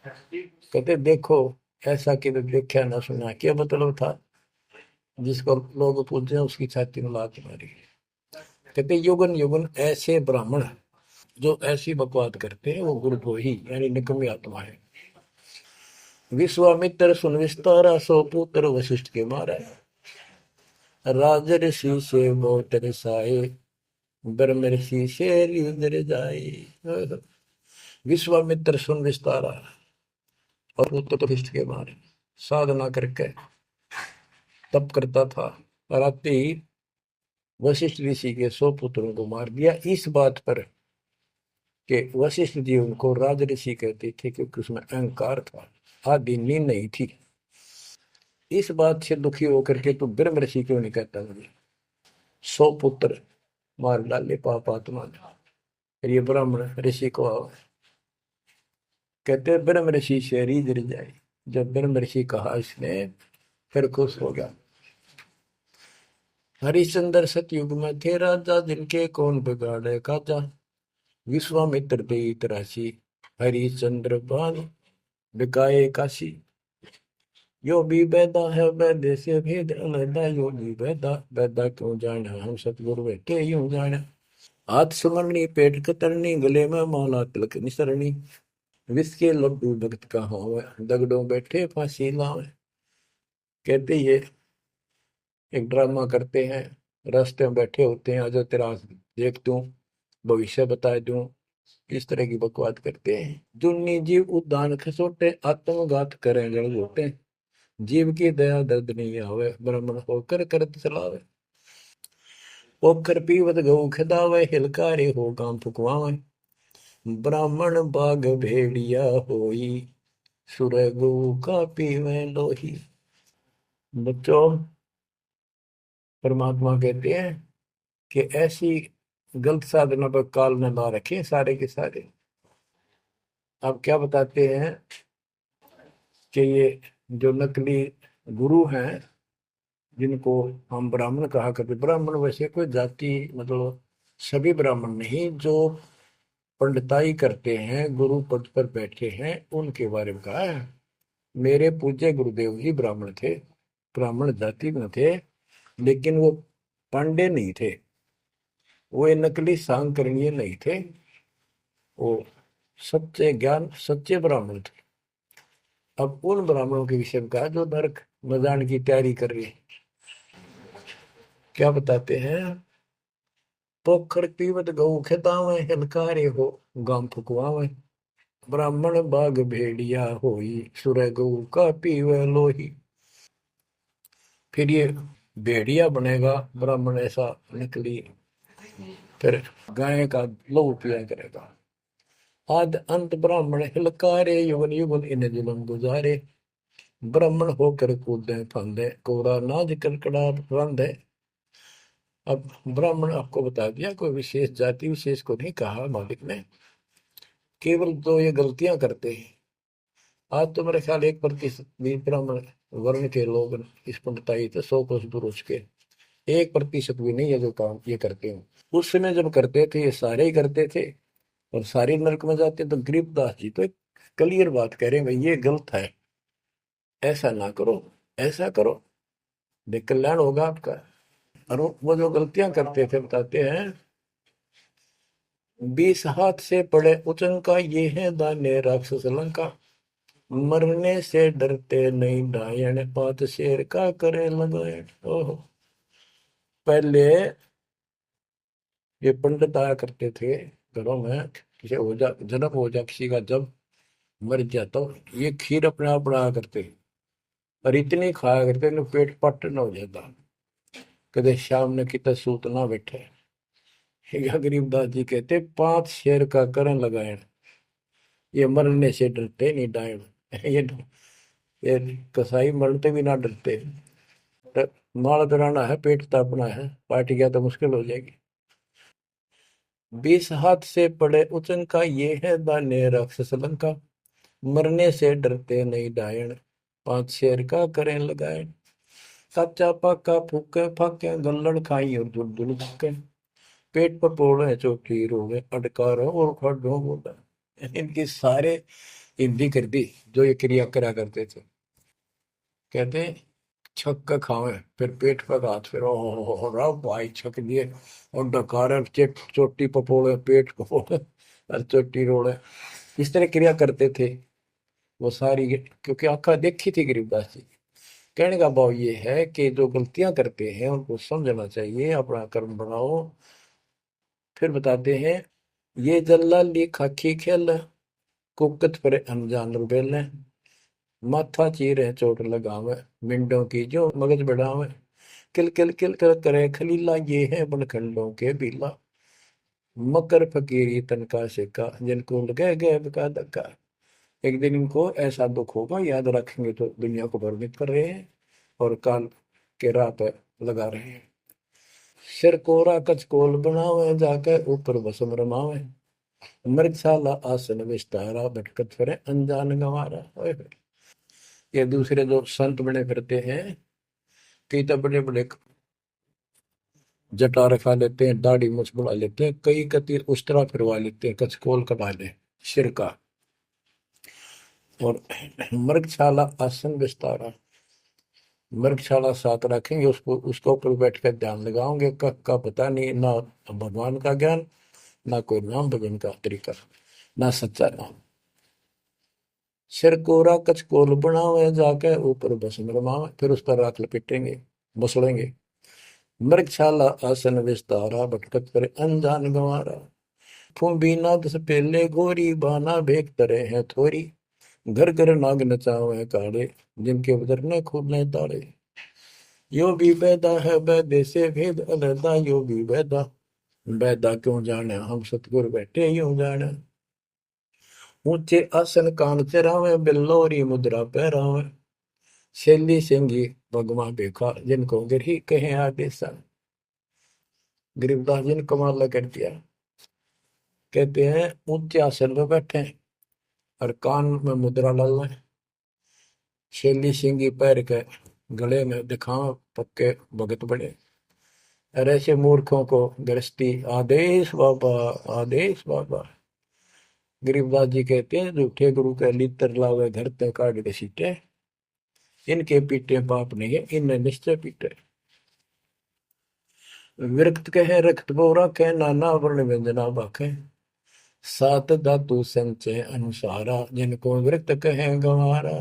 कहते देखो ऐसा कि देखा ना सुना। क्या मतलब था, जिसको लोग पूछते हैं उसकी छाती में लात मारी। कहते युगन युगन ऐसे ब्राह्मण जो ऐसी बकवाद करते हैं वो गुरुद्रोही यानी निकम्मी आत्मा है। विश्वामित्र सुन विस्तारा, सो पुत्र वशिष्ठ के मारा। राजर्षि से बहुत रसाए, ब्रह्म ऋषि से रिंदर जाए। विश्वामित्र सुन विस्तारा और पुत्र वशिष्ठ के मारे। साधना करके तप करता था, रात्रि ही वशिष्ठ ऋषि के 100 पुत्रों को मार दिया। इस बात पर कि वशिष्ठ जी उनको राज ऋषि कहते थे क्योंकि उसमें अहंकार था, आदि नींद नहीं थी। इस बात से दुखी होकर के तू ब्रह्म ऋषि क्यों नहीं कहता मुझे? 100 पुत्र मार डाले पाप आत्मा ने। फिर ये ब्राह्मण ऋषि को कहते ब्रह्म ऋषि से रीझ जाए। जब ब्रह्म ऋषि कहा इसने, फिर खुश हो गया। हरिश्चंद्र सतयुग में थे राजा, जिनके कौन बिगाड़े काजा। विश्वामित्र दे राशि, हरिश्चंद्र बानी बिकाए काशी। यो भी बैदा है वैद्य से भेद अलैदा, यो भी बैदा बैदा क्यों जाना, हम सतगुरु बैठे यूं जाना। हाथ सुमरनी पेट कतरनी, गले में माला तिलक निसरनी। विष के लड्डू भगत का हो, दगड़ों बैठे फांसी लावे। कहते ये एक ड्रामा करते हैं, रास्ते में बैठे होते हैं, आजा तेरा देख दूं, भविष्य बता दूं, इस तरह की बकवाद करते हैं। जुन्नी जीव उद्दान खसोटे, आत्मघात करें जड़ घोटे। जीव की दया दर्द नहीं आवे, ब्राह्मण होकर करत चलावे। ओकर पीवत गऊ खिदावे, हिलकारे हो काम फुकवावे। ब्राह्मण बाग भेड़िया होई, सुर गऊ का पीवे लोही। बच्चों, परमात्मा कहते हैं कि ऐसी गलत साधना पर काल न ला रखे सारे के सारे। अब क्या बताते हैं कि ये जो नकली गुरु हैं, जिनको हम ब्राह्मण कहा करते, ब्राह्मण वैसे कोई जाति मतलब सभी ब्राह्मण नहीं, जो पंडिताई करते हैं, गुरु पद पर बैठे हैं, उनके बारे में कहा है। मेरे पूज्य गुरुदेव जी ब्राह्मण थे, ब्राह्मण जाति में थे, लेकिन वो पांडे नहीं थे, वो ये नकली सांकरणीय नहीं थे, वो सच्चे ज्ञान सच्चे ब्राह्मण थे। अब उन ब्राह्मणों के विषय में कहा जो नरक में जाने की तैयारी कर रही है। क्या बताते हैं? पोखर पीवत गऊ खेतावे, हिलकारे हो गांव फुकवावे। ब्राह्मण बाग भेड़िया होई, सुर गऊ का पीवे लोही। फिर ये भेड़िया बनेगा ब्राह्मण, ऐसा निकली, फिर गाय का लहू पिया करेगा। आद अंत ब्राह्मण हिलकारे, युगन युगन इन जुलम गुजारे। ब्राह्मण होकर कूदे फंदे, कोरा नाज कड़कड़ा रंधे। अब ब्राह्मण आपको बता दिया, कोई विशेष जाति विशेष को नहीं कहा मालिक ने, केवल तो ये गलतियां करते हैं। आज तो मेरे ख्याल 1% भी ब्राह्मण वर्ण के लोग इस पंडिताई से 100 कोस दूर उठ के 1% भी नहीं है जो काम ये करते हैं। उस समय जब करते थे ये सारे ही करते थे और सारे नरक में जाते। तो गरीबदास जी तो एक क्लियर बात कह रहे हैं, भाई ये गलत है, ऐसा ना करो, ऐसा करो, देख कल्याण होगा आपका। और वो जो गलतियां करते थे बताते हैं, 20 हाथ से पड़े उचंका, ये है दान्य राक्षस लंका। मरने से डरते नहीं डायन, पात शेर का करे लगायन। ओहो, पहले ये पंडित आया करते थे घरों में, किसी हो जा जन्म हो जा किसी का, जब मर गया तो ये खीर अपने आप बनाया करते और इतनी खाया करते न पेट पट न हो जाता, कदे शाम ने कितना सूत ना बैठे। या गरीबदास जी कहते 5 शेर का करण लगाए, ये मरने से डरते नहीं डायन। ये कसाई मरते भी ना डरते। तो माल कराना है, पेट तापना है, पार्टी गया तो मुश्किल हो जाएगी। 20 हाथ से पड़े उचन का, ये है दान्य राक्षस लंका। मरने से डरते नहीं डायन, 5 शेर का करें लगायन। कच्चा पक्का फूके फाके, गल्लड़ खाई और दुल दुल के। पेट पर पोड़े चोटी रोगे, अटकार और खड़ो बोला। इनकी सारे हिंदी कर दी जो ये क्रिया करा करते थे। कहते छक्का खावे, फिर पेट पर हाथ, फिर ओ भाई छक दिए और डकार चोटी पपोड़े पेट को। और चोटी रोड़ है। इस तरह क्रिया करते थे वो सारी, क्योंकि आंखा देखी थी गरीबदास जी। कहने का भाव ये है कि जो गलतियां करते हैं उनको समझना चाहिए, अपना कर्म बनाओ। फिर बताते हैं, ये जल्लाली खाकी खेल, कुकत पर अनजान रुबेल, माथा चीर है चोट लगावे, मिंडों की जो मगज बढ़ावे, किल किल करे खलीला, ये है बनखंडों के बीला, मकर फकीरी तनका सिक्का, जिनको लगे गए का धक्का। एक दिन इनको ऐसा दुख होगा, याद रखेंगे तो दुनिया को भ्रमित कर रहे हैं और काल के राह पे लगा रहे हैं। सिर कोरा कचकोल बनावे, जाके ऊपर बसम रमावे, मृगशाला आसन विस्तारा, भटकत फिरे अनजान गंवारा। ओए होए। ये दूसरे जो संत बने फिरते हैं, कई तो बड़े बड़े जटा रखा लेते हैं, दाढ़ी मुछ बुला लेते हैं, कई कति उस तरह फिरवा लेते हैं, कचकोल कटा ले सिर का। और मृगशाला आसन विस्तारा, मृगशाला साथ रखेंगे, उसको उसके ऊपर बैठ कर ध्यान लगाओगे, कब का पता नहीं, ना भगवान का ज्ञान, ना कोई नाम भजन का तरीका, ना सच्चा नाम। सिर कोरा कचकोल बनावे, जाके ऊपर भस्म रमावे, फिर उस पर राख लपेटेंगे, मसलेंगे। मृगशाला आसन विस्तारा, भटकत पर अनजान गंवारा, फूंबी नाद से पहले गोरी, बाना भेक तरे हैं थोरी, घर घर नाग नचावे काड़े, जिनके उधरने खुलने ताड़े। यो भी बैदा है बैदे से भेद अलहदा, यो भी बैदा, बैदा क्यों जाने हम सतगुर बैठे यूं जाने। ऊंचे आसन कान चरावे, बिल्लोरी मुद्रा पहरावे, शैली सिंगी भगवा बेखा, जिनको गिरही कहे आदेशा। गरीबदास जी ने कमाल कर दिया। कहते हैं ऊंचे आसन पर बैठे और कान में मुद्रा डाल लें, शैली सिंगी पैर के गले में दिखाओ पक्के भगत बड़े। और ऐसे मूर्खों को गृहस्थी आदेश बाबा, आदेश बाबा। गरीबदास जी कहते हैं झूठे गुरु के लितर लावे, घर ते काट के सीटे, इनके पीटे पाप नहीं है, इनने निश्चय पीटे। विरक्त कहे रक्त बोरा के, नाना वर्ण व्यंजना बाखे, सात धातु संचय अनुसारा, जिनको विरक्त कहे गंवारा।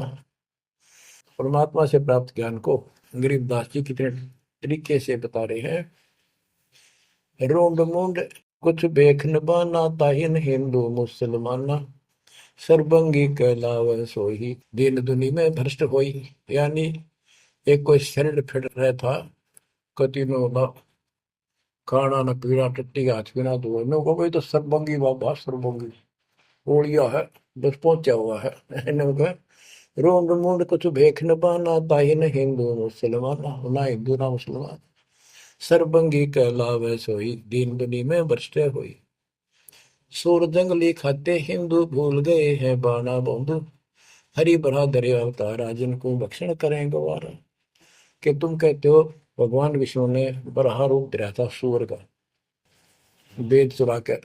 परमात्मा से प्राप्त ज्ञान को गरीबदास जी कितने तरीके से बता रहे हैं। रोंड मुंड कुछ बेख न बाना, ताहिन हिंदू मुसलमाना, सर्वंगी कहलावे सोही, दीन दुनी में भ्रष्ट होई। यानी एक कोई शरीर फिट रहा था, कति नो ना खाना न पीना, टट्टी हाथ पीना धो, मैं को भाई तो सर्वंगी बाबा, सर्वंगी ओलिया है, बस पहुंचा हुआ है। इन्होंने रोंड मुंड कुछ भेख न बाना, ताहिन हिंदू मुसलमाना, ना हिंदू ना मुसलमान, सर्वंगी कहलावे सोई, दीन दुनी में भ्रष्ट होई। सूर जंगली खाते हिंदू, भूल गए हैं बाना बंधु, हरि भरा दरे अवतारा, जिनको भक्षण करें गवारा। कि तुम कहते हो भगवान विष्णु ने बराह रूप धरा था सूर का, वेद चुरा कर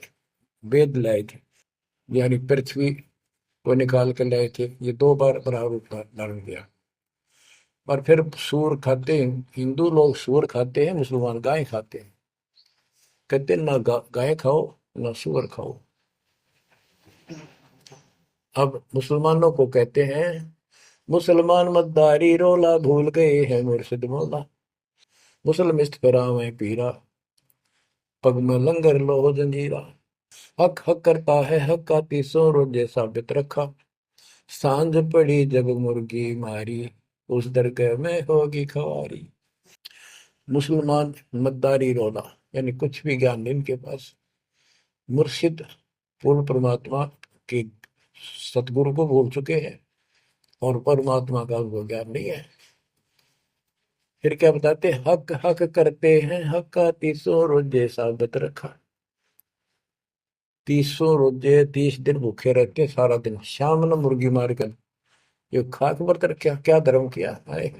वेद लाए थे, यानी पृथ्वी को निकाल कर लाए थे, ये दो बार बराह रूप धारण किया। और फिर सूर खाते हैं हिंदू लोग, सूर खाते हैं, मुसलमान गाय खाते हैं। कहते हैं ना गाय खाओ ना सूअर खाओ। अब मुसलमानों को कहते हैं, मुसलमान मद्दारी रोला, भूल गए हैं मुर्शिद मौला, मुसलमिस्त परावे पीरा, पग में लंगर लो जंजीरा। हक हक करता है हक का, तीसों रोजे साबित रखा, सांझ पड़ी जब मुर्गी मारी, उस दरगाह में होगी खवारी। मुसलमान मद्दारी रोला, यानी कुछ भी ज्ञान नहीं इनके पास। मुर्शिद पूर्ण परमात्मा के सतगुरु को भूल चुके हैं और परमात्मा का उनको ज्ञान नहीं है। फिर क्या बताते, हक हक करते हैं हक का, तीसों रोजे साबित रखा। तीसों रोजे 30 दिन भूखे रहते, सारा दिन शाम न मुर्गी मार कर, ये खाक बरत रखा, क्या धर्म किया है।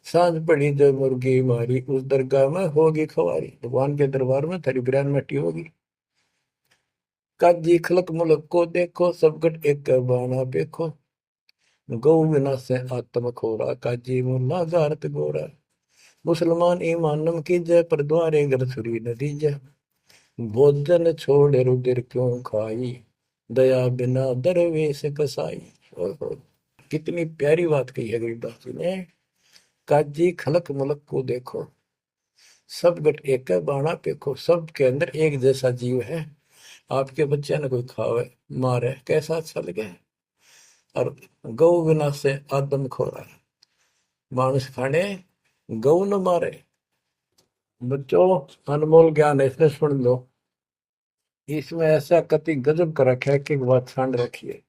सांझ पड़ी जो मुर्गी मारी, उस दरगाह में होगी खवारी, भगवान के दरबार में तेरी बिरयान मट्टी होगी। काजी खलक मुलक को देखो, सब गट एक बाना देखो, गौ बिना से आत्म खोरा, काजी मुल्ला गारत गोरा। मुसलमान ईमान नम की जय, पर द्वारे घर सुरी नदी जय, भोजन छोड़ रुधिर क्यों खाई, दया बिना दरवेश कसाई। ओहो, कितनी प्यारी बात कही है गरीबदास जी ने। काजी खलक मलक को देखो, सब गट एक बाणा पेखो। सब के अंदर एक जैसा जीव है। आपके बच्चे ने कोई खावे मारे कैसा अच्छा लगे। और गौ बिना से आदम खोरा, मानुष खाने गौ न मारे। बच्चों, अनमोल ज्ञान है, इसमें सुन लो। इसमें ऐसा कति गजब कर रखा है कि बात छांड रखी है।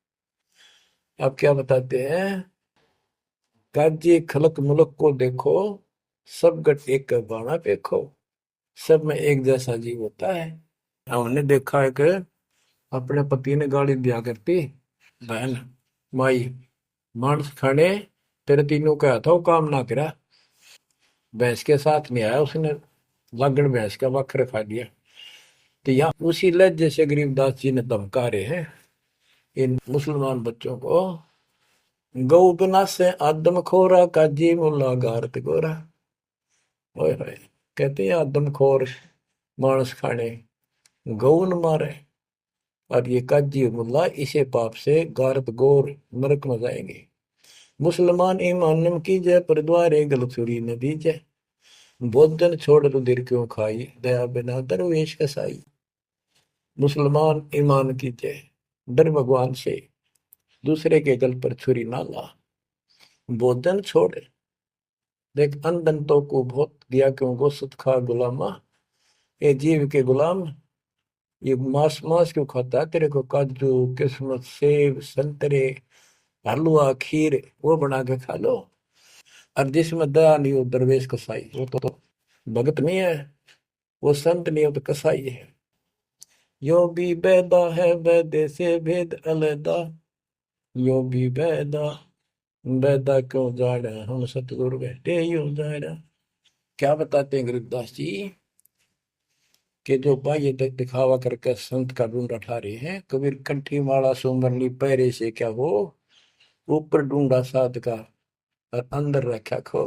आप क्या बताते हैं, काजी खलक मुलक को देखो, सब गट एक का बाणा देखो। सब में एक जैसा जीव होता है। हमने देखा है कि अपने पति ने गाली दिया करती, बहन माई मांस खाने तेरे तीनों का था वो काम ना करा, भैंस के साथ नहीं आया उसने, लागण भैंस का वक्र खा लिया। तो यहाँ उसी लहजे से गरीबदास जी ने धमका रहे हैं इन मुसलमान बच्चों को। गौ बिना से आदम खोरा, काजी मुल्ला गारत गोरा। ओए होए, कहते हैं आदम खोर मांस खाने गौ न मारे, और ये काजी मुल्ला इसे पाप से गारत गोर नरक में जाएंगे। मुसलमान ईमान की जय, पर द्वारे गलत छुरी न दीजय। भोजन छोड़ रुधिर क्यों खाई, दया बिना दरवेश कसाई। मुसलमान ईमान की जय, डर भगवान से, दूसरे के गल पर छुरी ना ला। भोजन छोड़, देख अनदंतों को बहुत दिया क्यों गोश्त खा गुलामा। ये जीव के गुलाम, ये मांस मांस क्यों खाता है, तेरे को काजू किस्मत सेब संतरे हलवा खीर वो बना के खा लो। और जिसमें दया नहीं हो दरवेश कसाई, वो तो भगत नहीं है, वो संत नहीं हो तो कसाई है। यो भी बैदा है वैदे से भेद अलैदा, यो भी बैदा, बैदा क्यों जाड़ा हम सतगुरु बैठे यूं जाड़ा। क्या बताते हैं गरीबदास जी कि जो बाह्य दिखावा करके संत का ढूंढा ठा रहे हैं, कबीर कंठी माला सुमरनी पैरे से क्या हो, ऊपर ढूंढा साध का और अंदर रखा खो।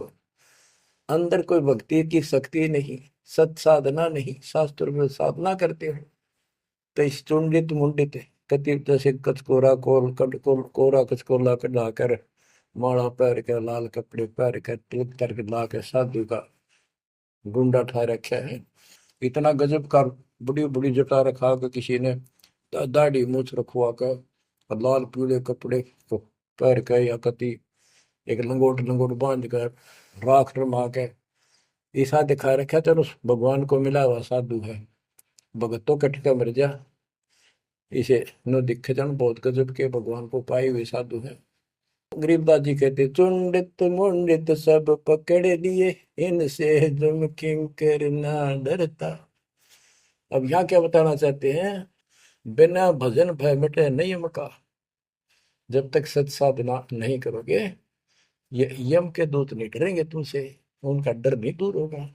अंदर कोई भक्ति की शक्ति नहीं, सत साधना नहीं, शास्त्र में साधना करते हो तो इस चुंडित मुंडित कति जैसे कचकोरा कोल कट कोल कोरा कचकोला कटा कर माला पैर के लाल कपड़े पैर के तिलक करके ला के साधु का गुंडा ठा रखा है। इतना गजब का बड़ी बड़ी जटा रखा के किसी ने दाढ़ी मूछ रखवा कर और लाल पीले कपड़े को पैर के या कति एक लंगोट लंगोट बांध कर राख रमा के ऐसा दिखा रखा तो उस भगवान को मिला हुआ साधु है। भगतों कट के मर जा, इसे न दिखे जन बहुत गजब के भगवान को पाए हुए साधु है। गरीबदास जी कहते चुंडित मुंडित सब पकड़ लिए, इनसे जम किंकर ना डरता। अब यहाँ क्या बताना चाहते हैं, बिना भजन भय मिटे नहीं मका। जब तक सत साधना नहीं करोगे ये यम के दूत नहीं डरेंगे तुमसे, उनका डर नहीं दूर होगा।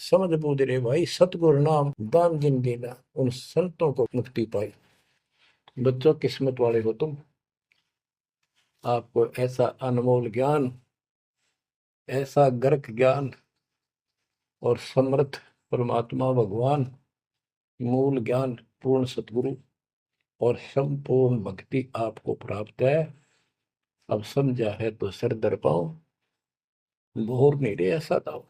समझ बूझ रे भाई, सतगुरु नाम दान जिन देना, उन संतों को मुक्ति पाई। बच्चों, किस्मत वाले हो तुम, आपको ऐसा अनमोल ज्ञान, ऐसा गर्क ज्ञान और समर्थ परमात्मा भगवान, मूल ज्ञान पूर्ण सतगुरु और संपूर्ण भक्ति आपको प्राप्त है। अब समझा है तो सिर दर पाओ, बोर नहीं रहे ऐसा था।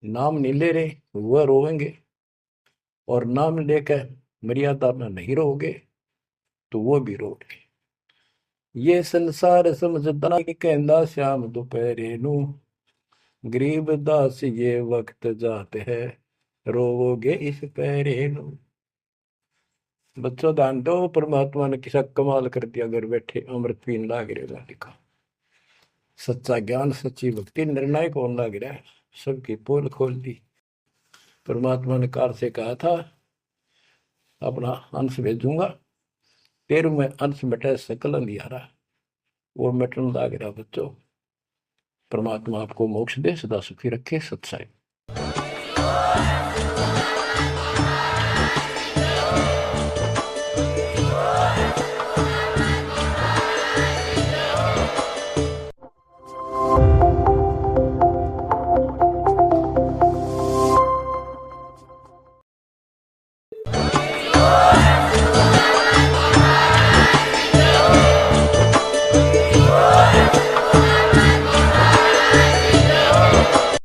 नाम नहीं ले रहे वह रोएंगे, और नाम लेकर मर्यादा में नहीं रहोगे तो वो भी रोगे। ये संसार समझदा कहंदा श्याम दोपहरे नू, गरीब दास ये वक्त जाते है रोवोगे इस पहरे नू। बच्चों ध्यान दो, परमात्मा ने किसा कमाल कर दिया, घर बैठे अमृत पीन लाग रहे लिखा। सच्चा ज्ञान सच्ची भक्ति निर्णायक होने लग रहा है, सबकी पोल खोल दी। परमात्मा ने कार से कहा था अपना अंश भेजूंगा, तेरु में अंश मिटे सकल अंधियारा, वो मिटन लग रहा। बच्चों, परमात्मा आपको मोक्ष दे, सदा सुखी रखे। सत्संग।